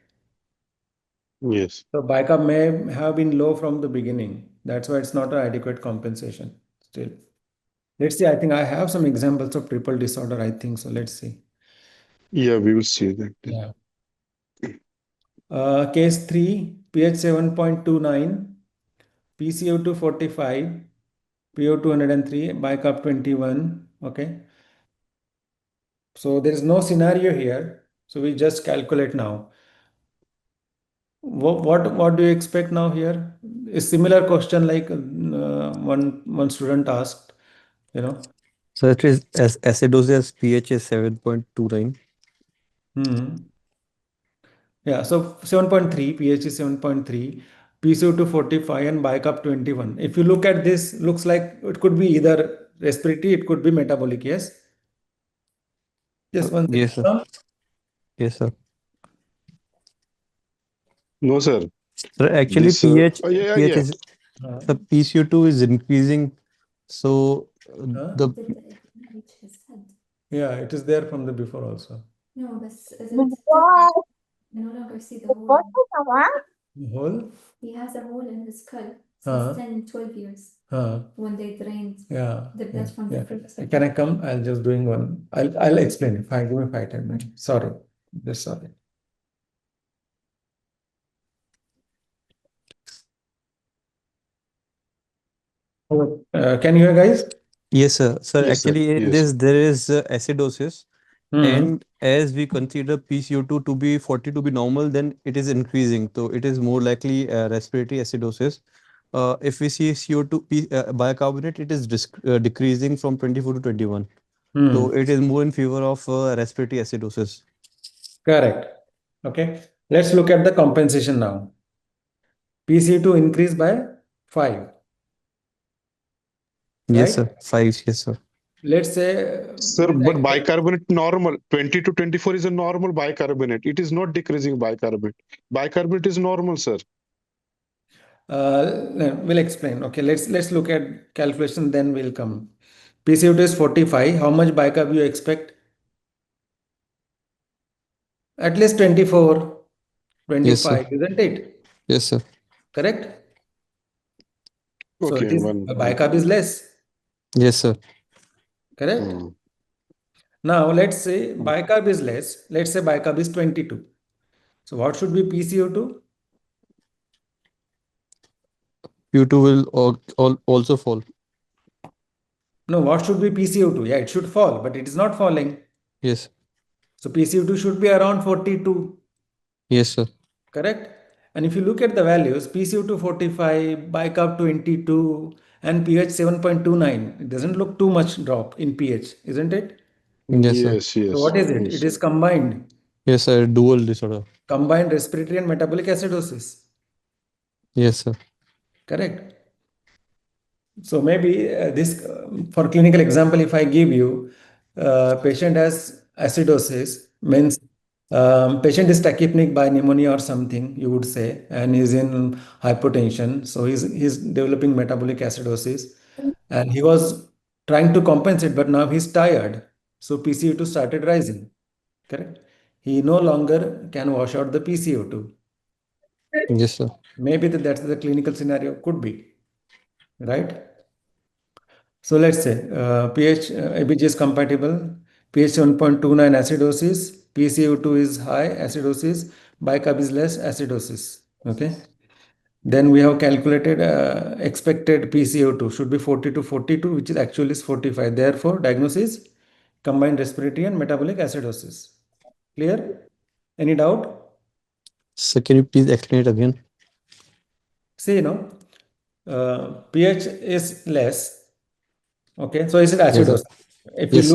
Yes. So bicarb may have been low from the beginning. That's why it's not an adequate compensation still. Let's see. I think I have some examples of triple disorder. I think so. Let's see. Yeah, we will see that. Yeah. Case 3, pH 7.29, PCO2 45, PO 203, bicarb 21. Okay. So there is no scenario here. So we just calculate now. What do you expect now here? A similar question like one student asked, you know. So it is as acidosis pH is 7.29. Hmm. Yeah, so 7.3, pH is 7.3, PCO2 45 and bicarb 21. If you look at this, looks like it could be either respiratory, it could be metabolic, yes? Just one second. Yes, sir. Yes, sir. No, sir. Sir, actually This, pH oh, yeah, pH yeah. is the PCO2 is increasing. So Huh? the Yeah, it is there from the before also. No, but I no longer see the hole. Whole? He has a hole in his skull Huh? since 10, 12 years Huh? when they drained Yeah. the blood from the Yeah. fruit. Can I come? I'll just doing one. I'll explain it. Fine, give me 5-10 minutes. Sorry. Just sorry. Can you hear, guys? yes, sir. Sir, Yes, sir. actually in Yes. this there is acidosis. Hmm. And as we consider PCO2 to be 40 to be normal, then it is increasing. So it is more likely respiratory acidosis. If we see CO2 bicarbonate, it is decreasing from 24 to 21. So Hmm. it is more in favor of respiratory acidosis. Correct. Okay. Let's look at the compensation now. PCO2 increased by 5. Yes, Right? sir. 5. Yes, sir. Let's say Sir, but bicarbonate normal 20 to 24 is a normal bicarbonate. It is not decreasing bicarbonate. Bicarbonate is normal, sir. we'll explain. Okay, let's look at calculation, then we'll come. PCO2 is 45. How much bicarb you expect? At least 24, Yes, sir. 25, isn't it? Yes, sir. Correct? So Okay, it is bicarb is less. Yes, sir. Correct? Hmm. Now let's say bicarb is less. Let's say bicarb is 22. So what should be PCO2? Q2 will also fall. No, what should be PCO2? Yeah, it should fall, but it is not falling. Yes. So PCO2 should be around 42. Yes, sir. Correct? And if you look at the values, PCO2 45, bicarb 22, and pH 7.29, it doesn't look too much drop in pH, isn't it? Yes, sir. Yes, So yes. what is it? Yes. It is combined. Yes, sir. Dual disorder. Combined respiratory and metabolic acidosis. Yes, sir. Correct? So maybe this, for clinical example, if I give you, patient has acidosis, means patient is tachypneic by pneumonia or something, you would say, and is in hypotension. So he's developing metabolic acidosis, and he was trying to compensate, but now he's tired. So PCO2 started rising, correct? He no longer can wash out the PCO2. Yes, sir. Maybe that's the clinical scenario, could be, right? So let's say pH ABG is compatible, pH 7.29 acidosis, PCO2 is high acidosis, bicarb is less acidosis. Okay. Then we have calculated expected PCO2 should be 40 to 42, which is actually is 45. Therefore, diagnosis combined respiratory and metabolic acidosis. Clear? Any doubt? So can you please explain it again? See, pH is less. Okay, so is it Yes, sir. acidosis? If you Yes, sir.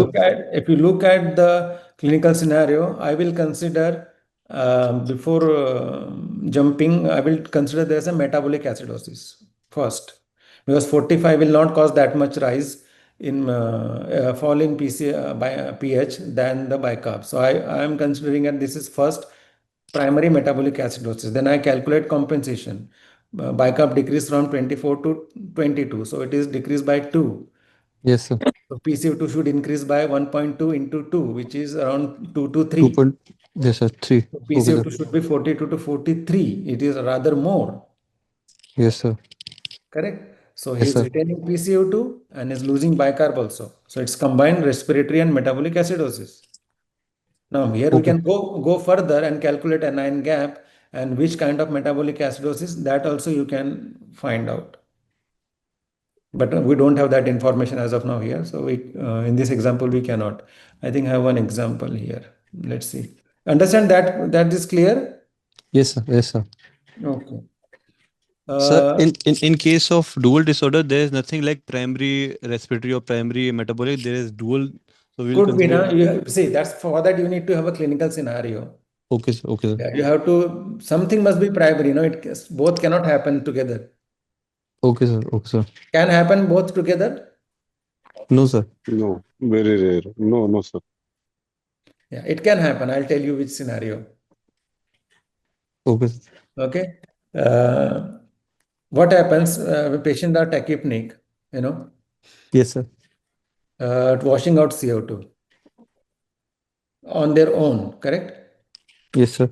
look at the clinical scenario, I will consider before jumping, I will consider there's a metabolic acidosis first, because 45 will not cause that much rise in fall in pH than the bicarb. So I am considering that this is first primary metabolic acidosis. Then I calculate compensation. Bicarb decreased from 24 to 22, so it is decreased by 2. Yes, sir. So PCO2 should increase by 1.2 into 2, which is around 2 to 2 3. point. Yes, sir. 3. So Okay, sir. PCO2 should be 42 to 43. It is rather more, Yes, sir. correct? So he Yes, is sir. retaining PCO2 and is losing bicarb also. So it's combined respiratory and metabolic acidosis. Now here we Okay. can go further and calculate a 9 gap and which kind of metabolic acidosis, that also you can find out. But we don't have that information as of now here. So in this example, we cannot. I think I have one example here. Let's see. Understand that is clear? Yes, sir. Yes, sir. Okay. Sir, in case of dual disorder, there is nothing like primary respiratory or primary metabolic. There is dual. So we'll Could be consider. now. You see, that's for that you need to have a clinical scenario. Okay, sir. Okay, sir. Yeah, you have to, something must be primary. Both cannot happen together. Okay, sir. Okay, sir. Can happen both together? No, sir. No, very rare. No, sir. Yeah, it can happen. I'll tell you which scenario. Okay, sir. Okay. What happens when patients are tachypneic, Yes, sir. washing out CO2 on their own, correct? Yes, sir.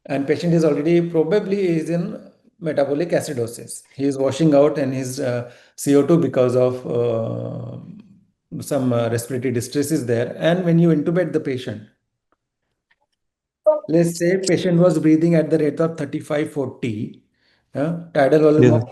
And patient is already probably is in metabolic acidosis. He is washing out and his CO2 because of some respiratory distress is there. And when you intubate the patient, let's say patient was breathing at the rate of 35-40, tidal Yes,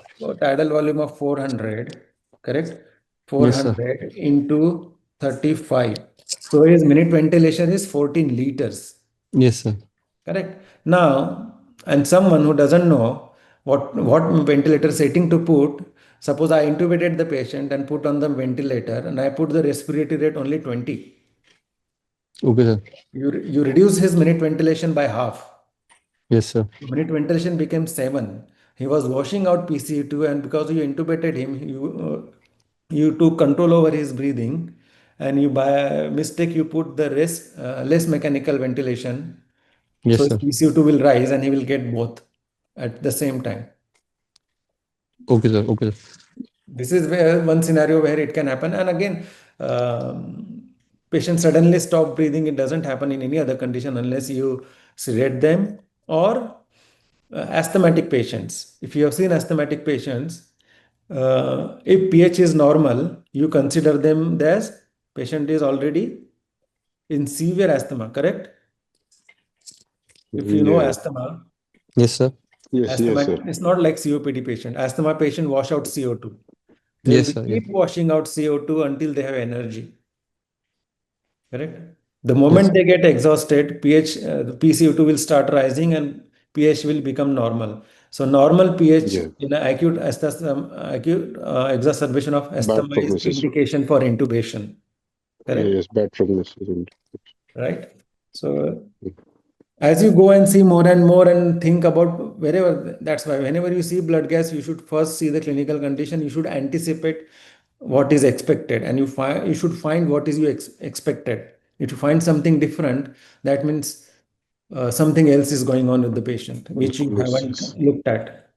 volume of 400, correct? Yes, sir. 400 into 35. So his minute ventilation is 14 liters. Yes, sir. Correct. Now, and someone who doesn't know what ventilator setting to put, suppose I intubated the patient and put on the ventilator and I put the respiratory rate only 20. Okay, sir. You reduce his minute ventilation by half. Yes, sir. Minute ventilation became 7. He was washing out PCO2, and because you intubated him, you took control over his breathing, and you by mistake you put the less mechanical ventilation. Yes, So his sir. PCO2 will rise and he will get both at the same time. Okay, sir. Okay, sir. This is one scenario where it can happen. And again, patient suddenly stop breathing. It doesn't happen in any other condition unless you sedate them, or asthmatic patients. If you have seen asthmatic patients, if pH is normal, you consider them as patient is already in severe asthma, correct? If you know Yeah. asthma, Yes, sir. Yes, sir. it's not like COPD patient. Asthma patient wash out CO2. They Yes, will sir. keep washing out CO2 until they have energy. Correct? The Yes. moment they get exhausted, the PCO2 will start rising and pH will become normal. So normal pH Yeah. in an acute exacerbation of Bad asthma is prognosis. indication for intubation. Correct? Yes, bad prognosis. Right? So as you go and see more and more and think about wherever, that's why whenever you see blood gas, you should first see the clinical condition. You should anticipate what is expected, and you should find what is you expected. If you find something different, that means something else is going on with the patient, which you haven't Yes. looked at.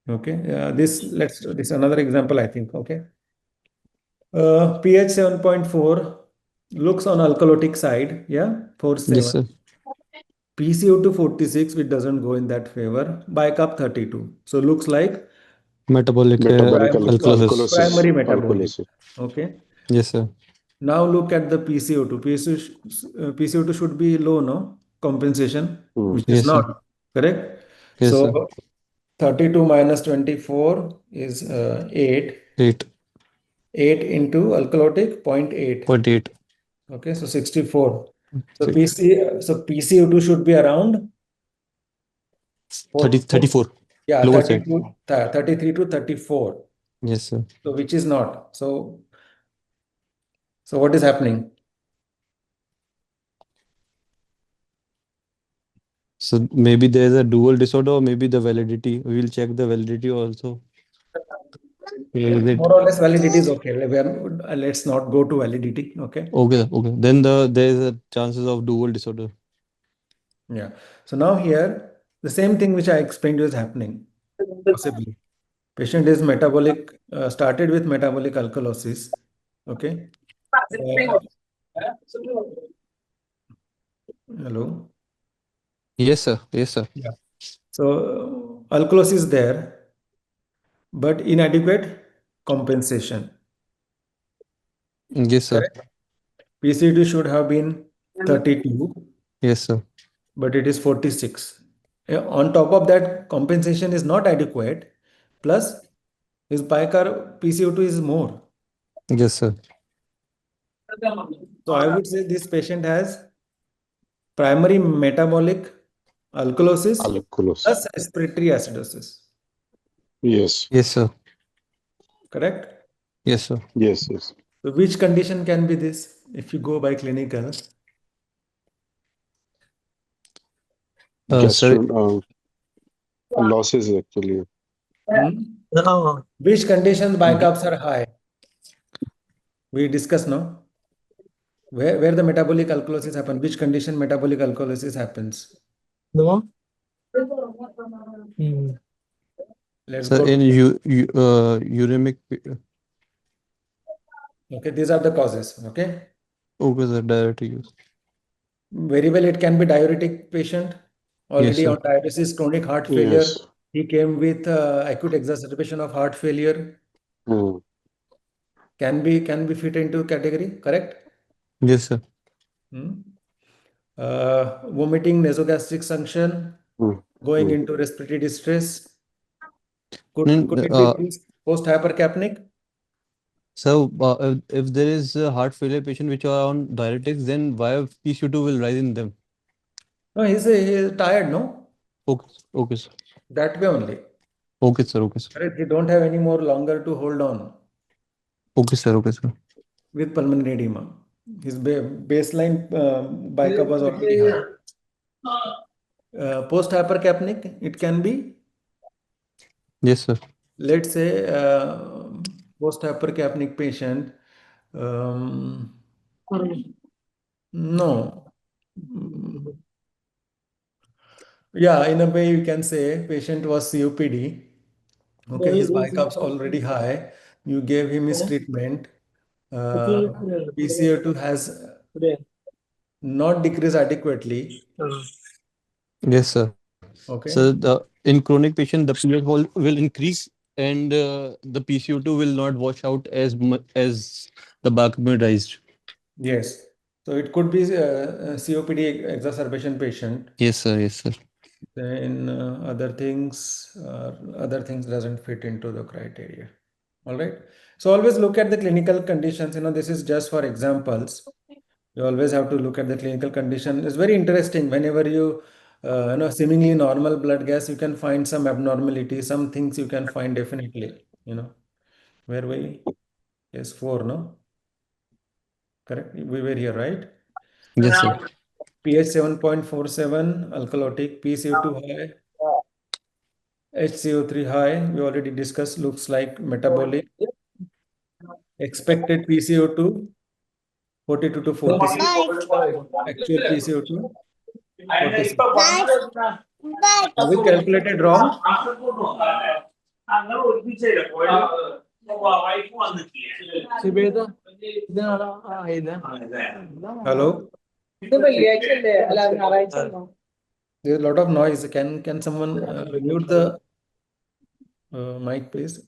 Okay, this is another example, I think. Okay, pH 7.4. looks on alkalotic side, yeah, 47. Yes, sir. PCO2 46, which doesn't go in that favor. Bicarb 32. So looks like Metabolic Metabolic alkalosis. primary metabolic. alkalosis. Okay. Yes, sir. Now look at the PCO2. PCO2 should be low, no? Compensation, which is Yes, sir. not. Correct? Yes, sir. So 32 minus 24 is 8. 8. 8 into alkalotic 0.8. 0.8. Okay, so 64. So Six. PCO2 should be around 34. Yeah, Lower side. 33 to 34. Yes, sir. So which is not. So what is happening? So maybe there's a dual disorder, or maybe the validity. We will check the validity also. Is it More or less validity is okay. Let's not go to validity. Okay. okay? Okay. Then there is a chances of dual disorder. Yeah. So now here, the same thing which I explained to you is happening. Possibly. Patient is metabolic, started with metabolic alkalosis. Okay. Hello. Yes, sir. Yes, sir. Yeah. So alkalosis is there, but inadequate compensation. Yes, sir. Correct? PCT should have been 32, Yes, sir. but it is 46. On top of that, compensation is not adequate, plus his bicar PCO2 is more. Yes, sir. So I would say this patient has primary metabolic alkalosis plus respiratory acidosis. Yes. Yes, sir. Correct? Yes, sir. Yes. Yes. So which condition can be this if you go by clinical? Sir. Losses actually. Which conditions bicarbs are high? We discuss now. Where the metabolic alkalosis happens, which condition metabolic alkalosis happens? Let's Sir, go. in uremic. Okay, these are the causes. Okay. Okay, sir. Direct use. Very well, it can be diuretic patient, already sir. on dialysis, chronic heart failure. Yes. He came with acute exacerbation of heart failure. Can be fit into category, correct? Yes, sir. Vomiting, nasogastric suction, going into respiratory distress. Could it be post hypercapnic? So, if there is a heart failure patient which are on diuretics, then why PCO2 will rise in them? No, he is tired, no? Okay, okay, sir. That way only. Okay, sir. Okay, sir. Correct. He don't have any more longer to hold on. Okay, sir. Okay, sir. With pulmonary edema. His baseline bicarb was already high. Post hypercapnic, it can be. Yes, sir. Let's say post hypercapnic patient. No. Yeah, in a way you can say patient was COPD. Okay, his bicarbs already high. You gave him his treatment. PCO2 has not decreased adequately. Yes, sir. Okay. So in chronic patient, the pH will increase, and the PCO2 will not wash out as much as the bicarb raised. Yes. So it could be COPD exacerbation patient. Yes, sir. Yes, sir. Then other things doesn't fit into the criteria. All right. So always look at the clinical conditions. This is just for examples. You always have to look at the clinical condition. It's very interesting. Whenever you seemingly normal blood gas, you can find some abnormality. Some things you can find definitely. Where we yes 4, no? Correct. We were here, right? Yes, sir. pH 7.47, alkalotic, PCO2 high, HCO3 high. We already discussed. Looks like metabolic. Expected PCO2 42 to 46. Actual PCO2 46. Have we calculated wrong? Hello? There's a lot of noise. Can someone mute the mic, please?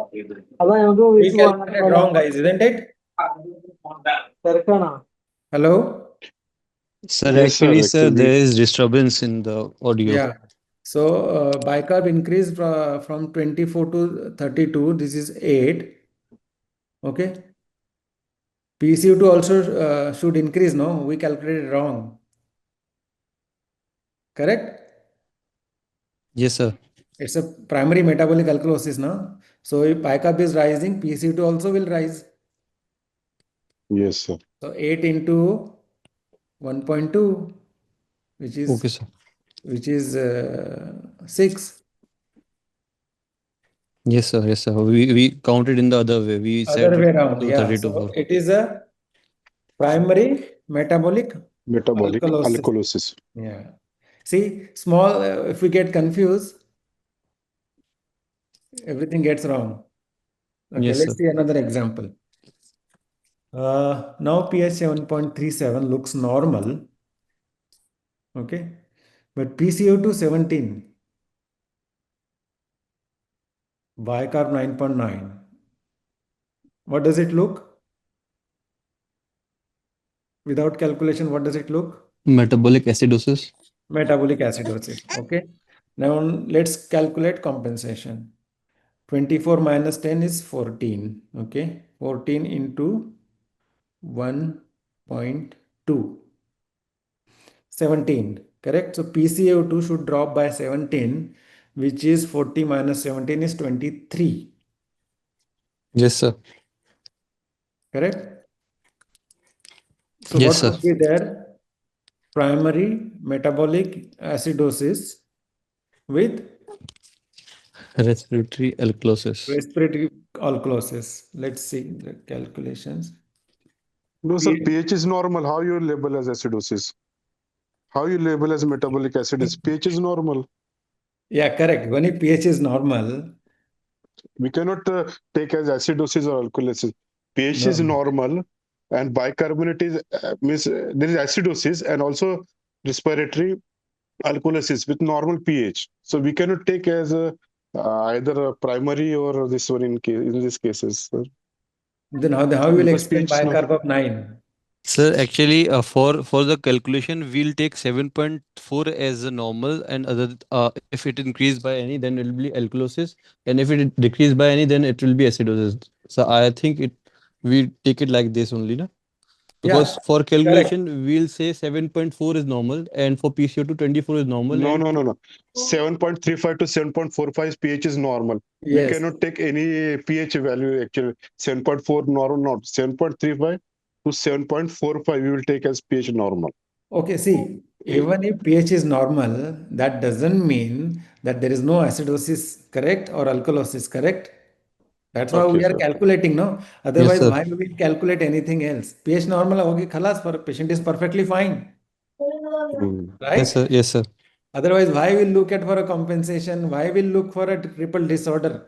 We calculated wrong, guys, isn't it? Hello? Sir, Yes, sir. actually, sir, Actually, there is disturbance in the audio. Yeah. So bicarb increased from 24 to 32. This is 8. Okay. PCO2 also should increase. No, we calculated wrong. Correct? Yes, sir. It's a primary metabolic alkalosis, no? So if bicarb is rising, PCO2 also will rise. yes, sir. So 8 into 1.2, which Okay, is sir. 6. Yes, sir. Yes, sir. We counted in the other way. We Other said way around, to yeah. 32 So for. it is a primary metabolic Metabolic alkalosis. alkalosis. Yeah. See, small, if we get confused, everything gets wrong. Okay, Yes, let's sir. see another example. Now pH 7.37 looks normal. Okay. But PCO2 17, bicarb 9.9. What does it look? Without calculation, what does it look? Metabolic acidosis. Metabolic acidosis. Okay. Now let's calculate compensation. 24 minus 10 is 14. Okay. 14 into 1.2. 17. Correct. So PCO2 should drop by 17, which is 40 minus 17 is 23. Yes, sir. Correct. So Yes, what sir. would be there? Primary metabolic acidosis with Respiratory alkalosis. respiratory alkalosis. Let's see the calculations. No, sir. P- pH is normal. How you label as acidosis? How you label as metabolic acidosis? pH is normal. Yeah, correct. When if pH is normal, We cannot take as acidosis or alkalosis. pH is no. normal, and bicarbonate is means there is acidosis and also respiratory alkalosis with normal pH. So we cannot take as either a primary or this one in these cases, sir. Then how you will Because explain pH is not. bicarb of 9? Sir, actually, for the calculation, we'll take 7.4 as a normal, and other if it increase by any, then it will be alkalosis, and if it decrease by any, then it will be acidosis. So I think we take it like this only, na? Yeah, Because for correct. calculation, we'll say 7.4 is normal, and for PCO2 24 is normal, No, and no, no, no. 7.35 to 7.45 pH is normal. We Yes. cannot take any pH value actually. 7.4 normal, not 7.35 to 7.45 we will take as pH normal. Okay, see, even if pH is normal, that doesn't mean that there is no acidosis, correct, or alkalosis, correct? That's why Okay, we are sir. calculating, no? yes, Otherwise, sir. why we will calculate anything else? pH normal hogi khalas, for patient is perfectly fine, Hmm. Yes, sir. right? Yes, sir. Otherwise, why will look at for a compensation? Why will look for a triple disorder?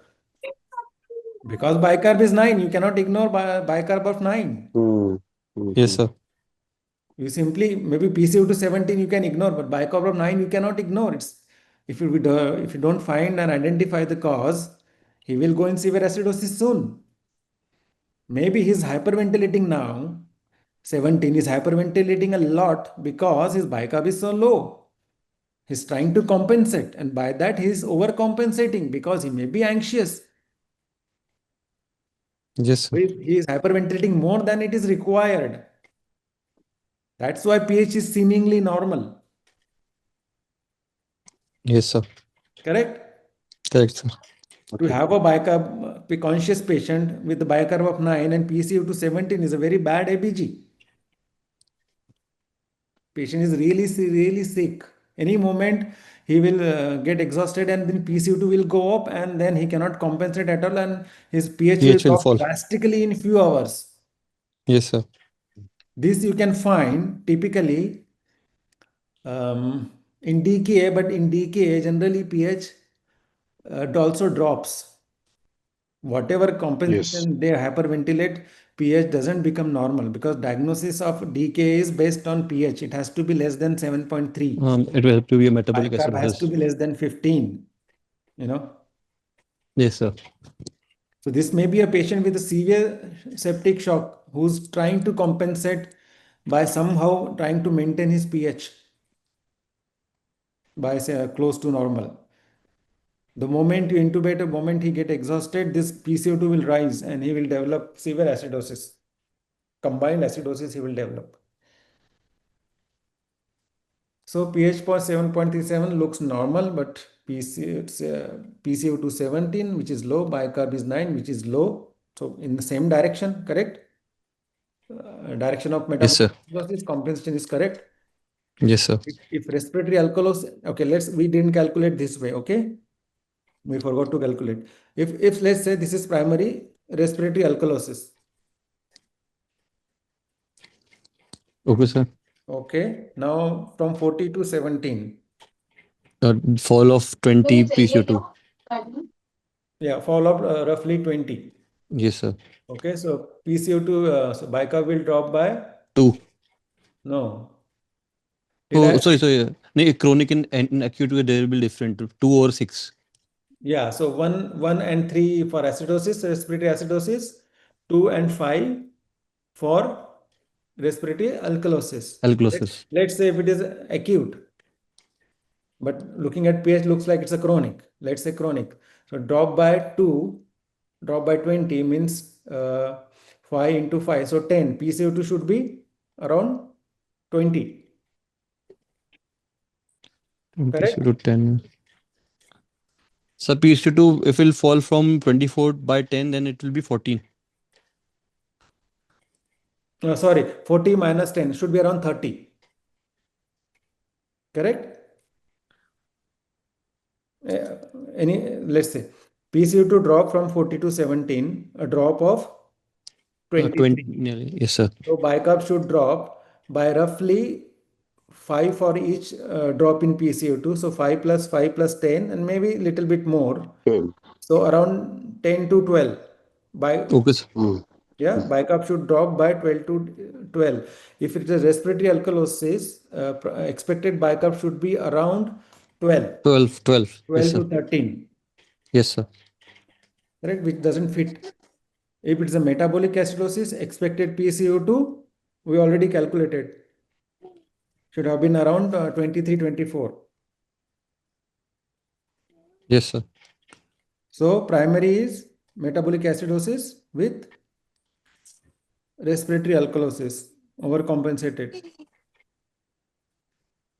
Because bicarb is 9, you cannot ignore bicarb of 9. Hmm. Yes, Hmm. sir. You simply, maybe PCO2 17 you can ignore, but bicarb of 9 you cannot ignore. It's if you don't find and identify the cause, he will go in severe acidosis soon. Maybe he's hyperventilating now. 17 is hyperventilating a lot because his bicarb is so low. He's trying to compensate, and by that he is overcompensating because he may be anxious. Yes, sir. He is hyperventilating more than it is required. That's why pH is seemingly normal. Yes, sir. Correct? Correct, sir. To Okay. have a bicarb conscious patient with the bicarb of 9 and PCO2 17 is a very bad ABG. Patient is really sick. Any moment he will get exhausted and then PCO2 will go up and then he cannot compensate at all and his pH will pH will drop fall. drastically in few hours. Yes, sir. This you can find typically in DKA, but in DKA generally pH also drops. Whatever Yes. compensation they hyperventilate, pH doesn't become normal because diagnosis of DK is based on pH. It has to be less than 7.3. It will have to be a metabolic Bicarb has to acidosis. be less than 15, you know. Yes, sir. So this may be a patient with a severe septic shock who's trying to compensate by somehow trying to maintain his pH by say, close to normal. The moment you intubate, the moment he get exhausted, this PCO2 will rise and he will develop severe acidosis. Combined acidosis he will develop. So pH for 7.37 looks normal, but PCO2 17, which is low, bicarb is 9, which is low. So in the same direction, correct? Direction of Yes, sir. metabolic acidosis, compensation is correct. Yes, sir. If respiratory alkalosis, okay, we didn't calculate this way, okay? We forgot to calculate. If let's say this is primary respiratory alkalosis. Okay, sir. Okay, now from 40 to 17. Fall of 20 PCO2. Yeah, fall of roughly 20. Yes, sir. Okay, so PCO2, so bicarb will drop by 2. no. Oh, sorry. No, chronic and acute they will be different. 2 or 6. Yeah, so 1 and 3 for acidosis, respiratory acidosis, 2 and 5 for respiratory alkalosis. Alkalosis. Let's say if it is acute, but looking at pH looks like it's a chronic. Let's say chronic. So drop by 2, drop by 20 means 5 into 5. So 10. PCO2 should be around 20. Correct? PCO2 10. So PCO2, if it will fall from 24 by 10, then it will be 14. Sorry, 40 minus 10 should be around 30. Correct? Let's say PCO2 drop from 40 to 17, a drop of 23. Nearly. Yes, sir. So bicarb should drop by roughly 5 for each drop in PCO2. So 5 plus 5 plus 10 and maybe a little bit more. 10. So around 10 to 12. Okay, sir. Yeah, bicarb should drop by 12 to 12. If it is respiratory alkalosis, expected bicarb should be around 12. 12. Yes, 12 sir. to 13. Yes, sir. Correct, which doesn't fit. If it's a metabolic acidosis, expected PCO2, we already calculated. Should have been around 23, 24. Yes, sir. So primary is metabolic acidosis with respiratory alkalosis, overcompensated.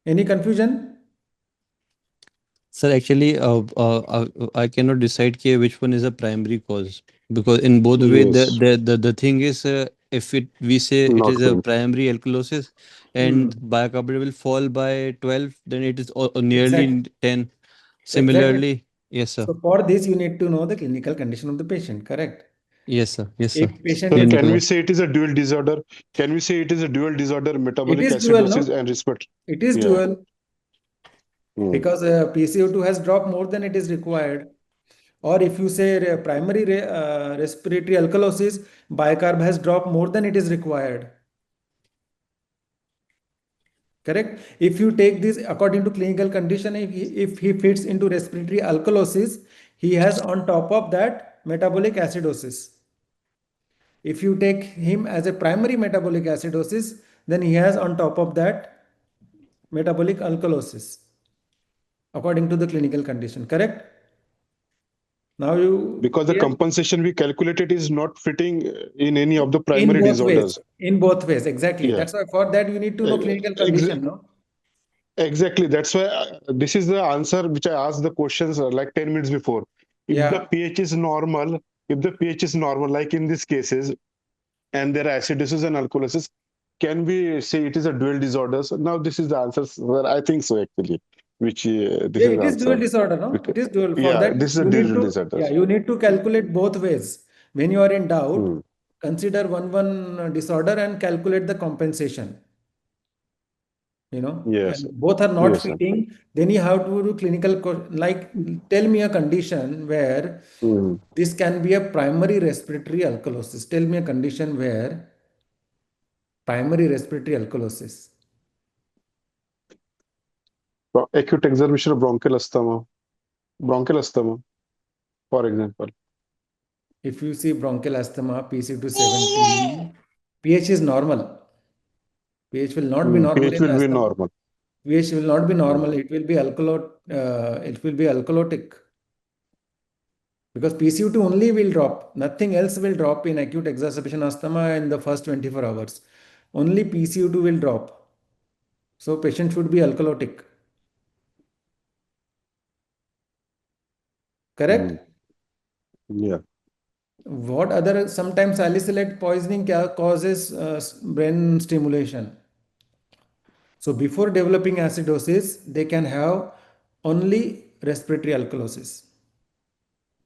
Any confusion? Sir, actually, I cannot decide which one is a primary cause, because in both way Yes. the thing is, if we say it Not is a good. primary alkalosis and bicarb will fall by 12, then it is nearly Exactly. 10. Similarly, yes, sir. So for this, you need to know the clinical condition of the patient, correct? Yes, sir. Yes, sir. If patient So is can we say it is a dual disorder? Can we say it is a dual disorder, metabolic is dual, acidosis no? and respiratory? It is Yeah. dual because PCO2 has dropped more than it is required. Or if you say primary respiratory alkalosis, bicarb has dropped more than it is required. Correct? If you take this according to clinical condition, if he fits into respiratory alkalosis, he has on top of that metabolic acidosis. If you take him as a primary metabolic acidosis, then he has on top of that metabolic alkalosis according to the clinical condition. Correct? Now you Because the clear? compensation we calculated is not fitting in any of the In primary both disorders. ways. In both ways, exactly. Yeah. That's why for that you need to know clinical condition, no? Exactly. That's why this is the answer which I asked the questions like 10 minutes before. If Yeah. the pH is normal, like in these cases, and there are acidosis and alkalosis, can we say it is a dual disorder? So now this is the answer. Well, I think so actually. Which this Yeah, is it the is dual answer. disorder, no? It is dual. For Yeah, that, this is a you need dual to, disorder. yeah, you need to calculate both ways. When you are in doubt, consider one disorder and calculate the compensation. Yes, and both are not yes, sir. fitting, then you have to do clinical, like tell me a condition where Mhm. this can be a primary respiratory alkalosis. Tell me a condition where primary respiratory alkalosis. Acute exacerbation of bronchial asthma, for example. If you see bronchial asthma, PC2 17, pH is normal. pH will not be normal pH in will be asthma. normal. pH will not be Mm. normal. It will be alkalotic. Because PCO2 only will drop. Nothing else will drop in acute exacerbation asthma in the first 24 hours. Only PCO2 will drop. So patient should be alkalotic. Mm. Correct? Yeah. What other, sometimes salicylate poisoning causes brain stimulation. So before developing acidosis, they can have only respiratory alkalosis.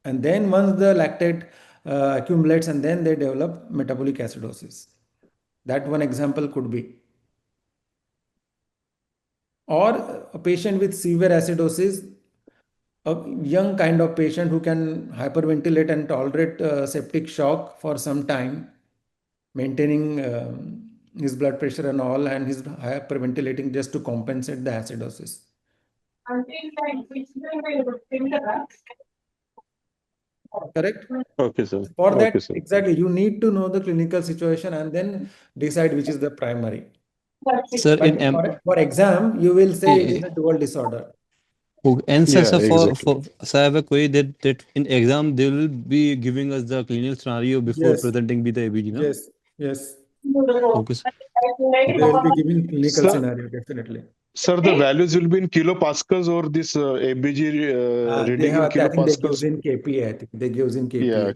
And then once the lactate accumulates, and then they develop metabolic acidosis. That one example could be. Or a patient with severe acidosis, a young kind of patient who can hyperventilate and tolerate septic shock for some time, maintaining his blood pressure and all, and his hyperventilating just to compensate the acidosis. Correct? Okay, sir. For that, Okay, sir. exactly, you need to know the clinical situation and then decide which is the primary. Sir, But in M, for exam, you will say it is eh, a dual disorder. and Yeah, sir, exactly. so I have a query that in exam they will be giving us the clinical scenario before Yes, presenting with the ABG, no? yes, yes. Okay, sir. They Okay. will be giving clinical Sir, scenario, definitely. sir, the values will be in kilopascals or this ABG They reading in have, I think they gives kilopascals. in KPA, I think they gives in Yeah, KPA.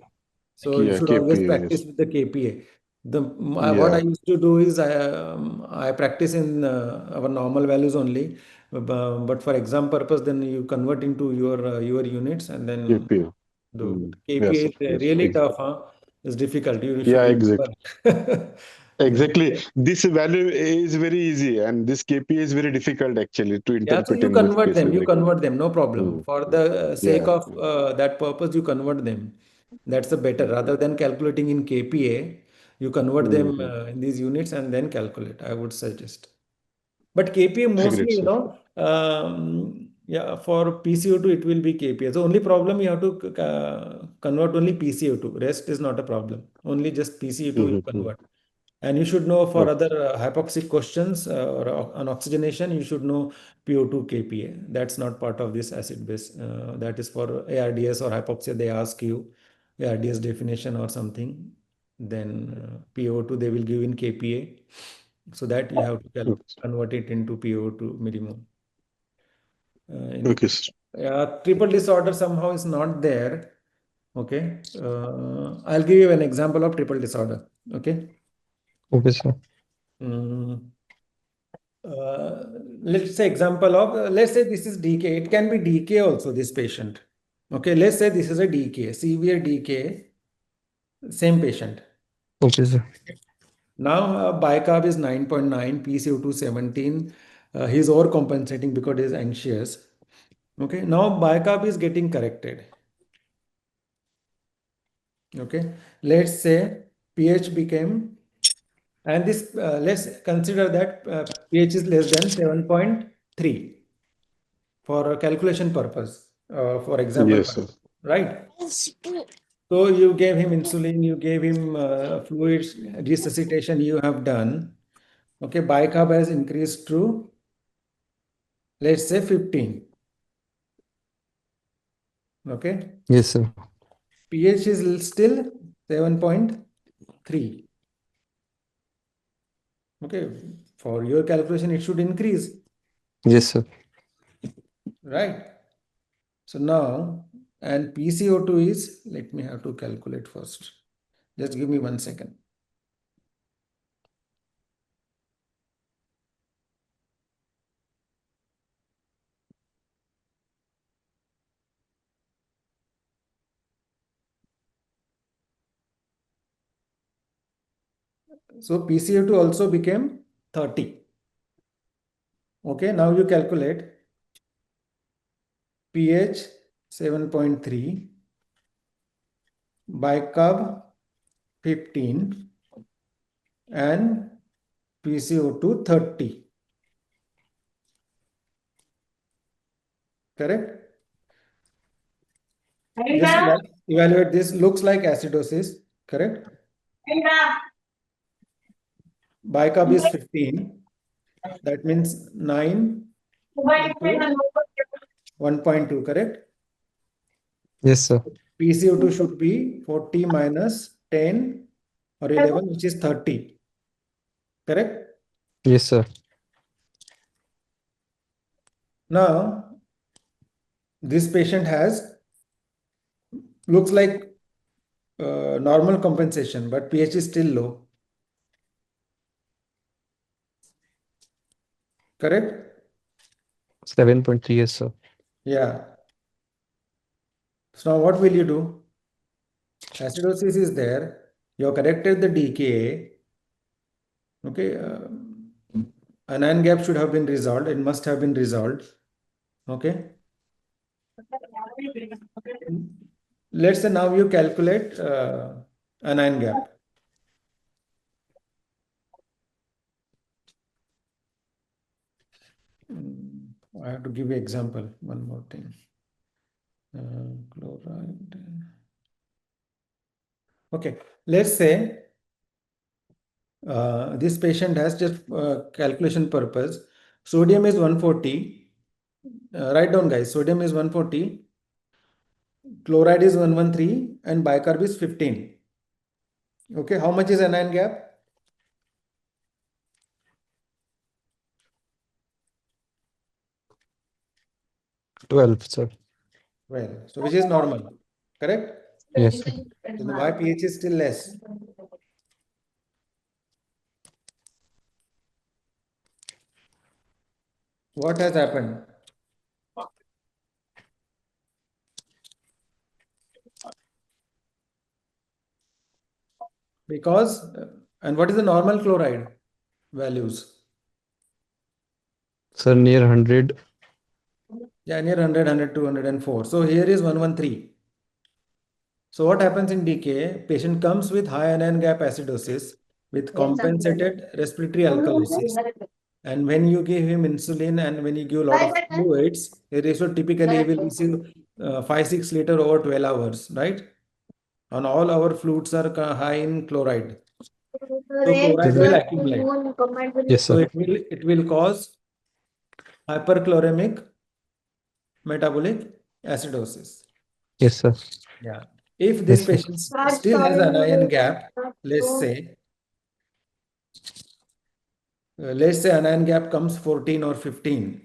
So you yeah, should always KPA, practice yes. with the KPA. What I Yeah, used to do is I practice in our normal values only, but for exam purpose, then you convert into your units and then KPA. do. But Mm. Yes, KPA sir. is Yes. really tough, huh? It's difficult. You should Yeah, remember. exactly. Exactly. This value is very easy, and this KPA is very difficult actually to Yeah, so interpret you in this convert case. them, Exactly. no problem. Mm. For the sake Yeah. of that purpose, you convert them. That's the better. Rather than calculating in KPA, you convert them Mm-hmm. in these units and then calculate, I would suggest. But KPA Agreed, mostly, sir. yeah, for PCO2, it will be KPA. The only problem you have to convert only PCO2. Rest is not a problem. Only just PCO2 you Mm-hmm. convert. And you should know for Okay. other hypoxic questions or on oxygenation, you should know PO2 KPA. That's not part of this acid base. That is for ARDS or hypoxia. They ask you ARDS definition or something. Then PO2 they will give in KPA. So that you have to Okay, convert it into PO2 minimum. okay, sir. Triple disorder somehow is not there. Okay. I'll give you an example of triple disorder. Okay. Okay, sir. Mm, uh, let's say example of, let's say this is DK. It can be DK also, this patient. Okay. Let's say this is a DK, severe DK, same patient. Okay, sir. Now bicarb is 9.9, PCO2 17. He's overcompensating because he's anxious. Okay. Now bicarb is getting corrected. Okay. Let's say pH became, and this let's consider that pH is less than 7.3 for a calculation purpose, for example Yes, sir. purpose, right? So you gave him insulin, you gave him fluids, resuscitation you have done. Okay, bicarb has increased to, let's say 15. Okay, Yes, sir. pH is still 7.3. Okay, for your calculation, it should increase, Yes, sir. right? So now, and PCO2 is, let me have to calculate first. Just give me 1 second. So PCO2 also became 30. Okay, now you calculate pH 7.3, bicarb 15, and PCO2 30. Correct? Just evaluate this. Looks like acidosis. Correct? Bicarb is 15. That means 9 into 1.2. Correct? Yes, sir. PCO2 should be 40 minus 10 or 11, which is 30. Correct? Yes, sir. Now, this patient looks like normal compensation, but pH is still low. Correct? 7.3, yes, sir. Yeah. So now what will you do? Acidosis is there. You have corrected the DKA. Okay. Anion gap should have been resolved. It must have been resolved. Okay. Let's say now you calculate anion gap. I have to give you example. One more thing. Chloride. Okay. Let's say this patient has just calculation purpose. Sodium is 140. Write down, guys. Sodium is 140. Chloride is 113 and bicarb is 15. Okay, how much is anion gap? 12, sir. 12. So which is normal, correct? Yes, sir. So the Y pH is still less. What has happened? Because, and what is the normal chloride values? Sir, near 100. Yeah, near 100, 100, 204. So here is 113. So what happens in DK? Patient comes with high anion gap acidosis with compensated respiratory alkalosis. And when you give him insulin and when you give a lot of fluids, the ratio typically he will receive 5-6 liter over 12 hours, right? And all our fluids are high in chloride. So chloride will accumulate. Yes, So sir. it will cause hyperchloremic metabolic acidosis. Yes, sir. Yeah. If this Yes, sir. patient still has an anion gap, let's say anion gap comes 14 or 15.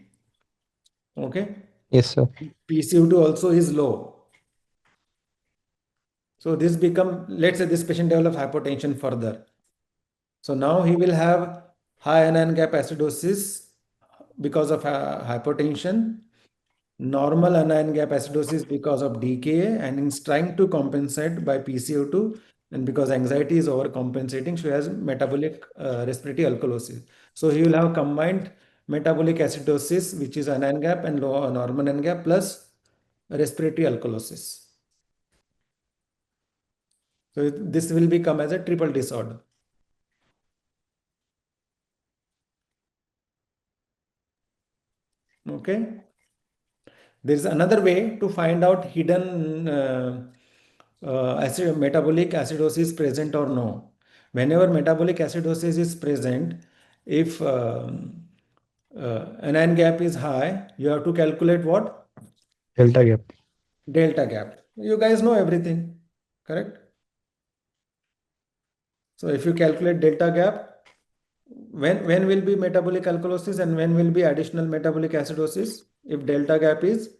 Okay. Yes, sir. PCO2 also is low. So this let's say this patient develops hypotension further. So now he will have high anion gap acidosis because of hypotension, normal anion gap acidosis because of DKA, and he's trying to compensate by PCO2, and because anxiety is overcompensating, so he has metabolic respiratory alkalosis. So he will have combined metabolic acidosis, which is anion gap and low normal anion gap plus respiratory alkalosis. So this will become as a triple disorder. Okay. There is another way to find out hidden metabolic acidosis present or no. Whenever metabolic acidosis is present, if anion gap is high, you have to calculate what? Delta gap. Delta gap. You guys know everything, correct? So if you calculate delta gap, when will be metabolic alkalosis and when will be additional metabolic acidosis? If delta gap is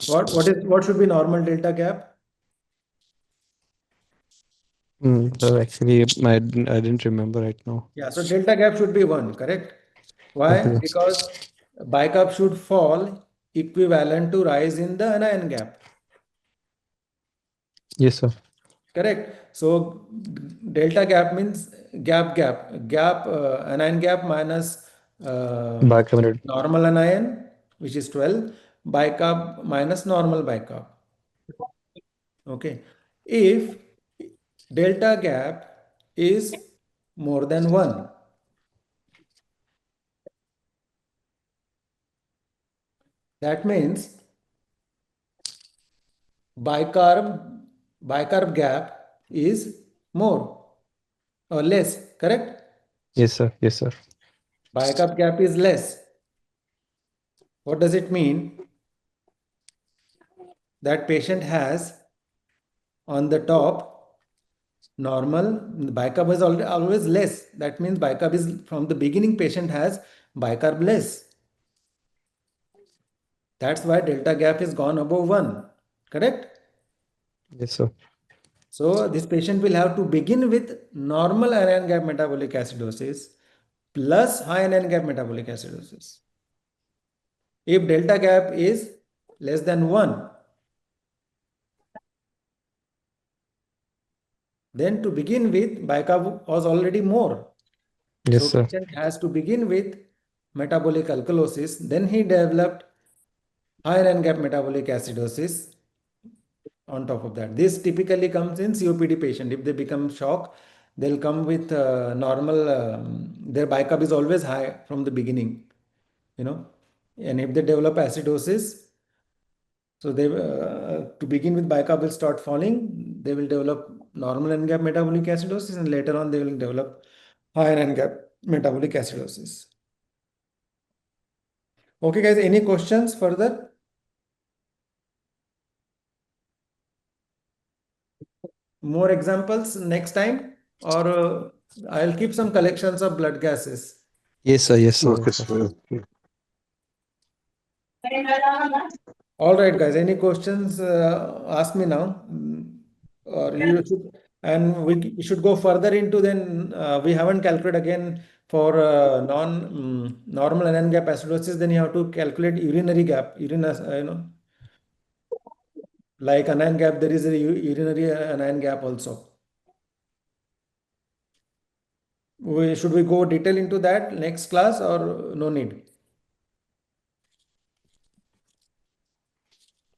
what should be normal delta gap? Sir, actually, I didn't remember right now. Yeah, so delta gap should be 1, correct? Why? Okay. Because bicarb should fall equivalent to rise in the anion gap. Yes, sir. Correct. So delta gap means gap, anion gap minus Bicarbonate. normal anion, which is 12, bicarb minus normal bicarb. Okay. If delta gap is more than 1, that means bicarb gap is more or less, correct? Yes, sir. Yes, sir. Bicarb gap is less. What does it mean? That patient has on the top normal, bicarb is always less. That means bicarb is from the beginning, patient has bicarb less. That's why delta gap is gone above 1, correct? Yes, sir. So this patient will have to begin with normal anion gap metabolic acidosis plus high anion gap metabolic acidosis. If delta gap is less than 1, then to begin with, bicarb was already more. Yes, So sir. patient has to begin with metabolic alkalosis, then he developed high anion gap metabolic acidosis on top of that. This typically comes in COPD patient. If they become shock, they'll come with normal, their bicarb is always high from the beginning, and if they develop acidosis, so they to begin with bicarb will start falling, they will develop normal anion gap metabolic acidosis, and later on they will develop high anion gap metabolic acidosis. Okay, guys, any questions further? More examples next time, or I'll keep some collections of blood gases. Yes, sir. Yes, sir. Okay, Yes, sir. sir. All right, guys, any questions? Ask me now. Or you should, and we should go further into then. We haven't calculated again for normal anion gap acidosis. Then you have to calculate urinary gap, like anion gap. There is a urinary anion gap also. Should we go detail into that next class or no need?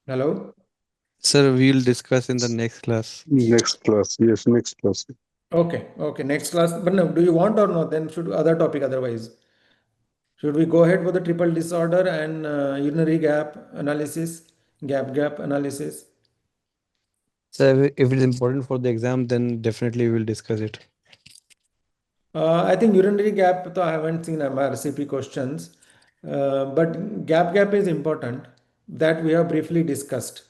Hello? Sir, we'll discuss in the next class. Next class. Yes, next class. Okay, next class. But no, do you want or not? Then should other topic otherwise? Should we go ahead for the triple disorder and urinary gap analysis, gap analysis? Sir, if it is important for the exam, then definitely we'll discuss it. I think urinary gap, though I haven't seen MRCP questions, but gap is important. That we have briefly discussed,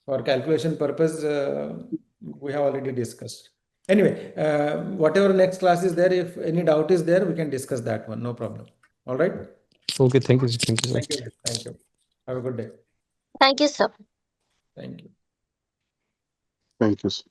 for calculation purpose, we have already discussed. Anyway, whatever next class is there, if any doubt is there, we can discuss that one. No problem. All right. Okay, thank you, sir. Thank you, sir. Thank you. Thank you. Have a good day. Thank you, sir. Thank you. Thank you, sir.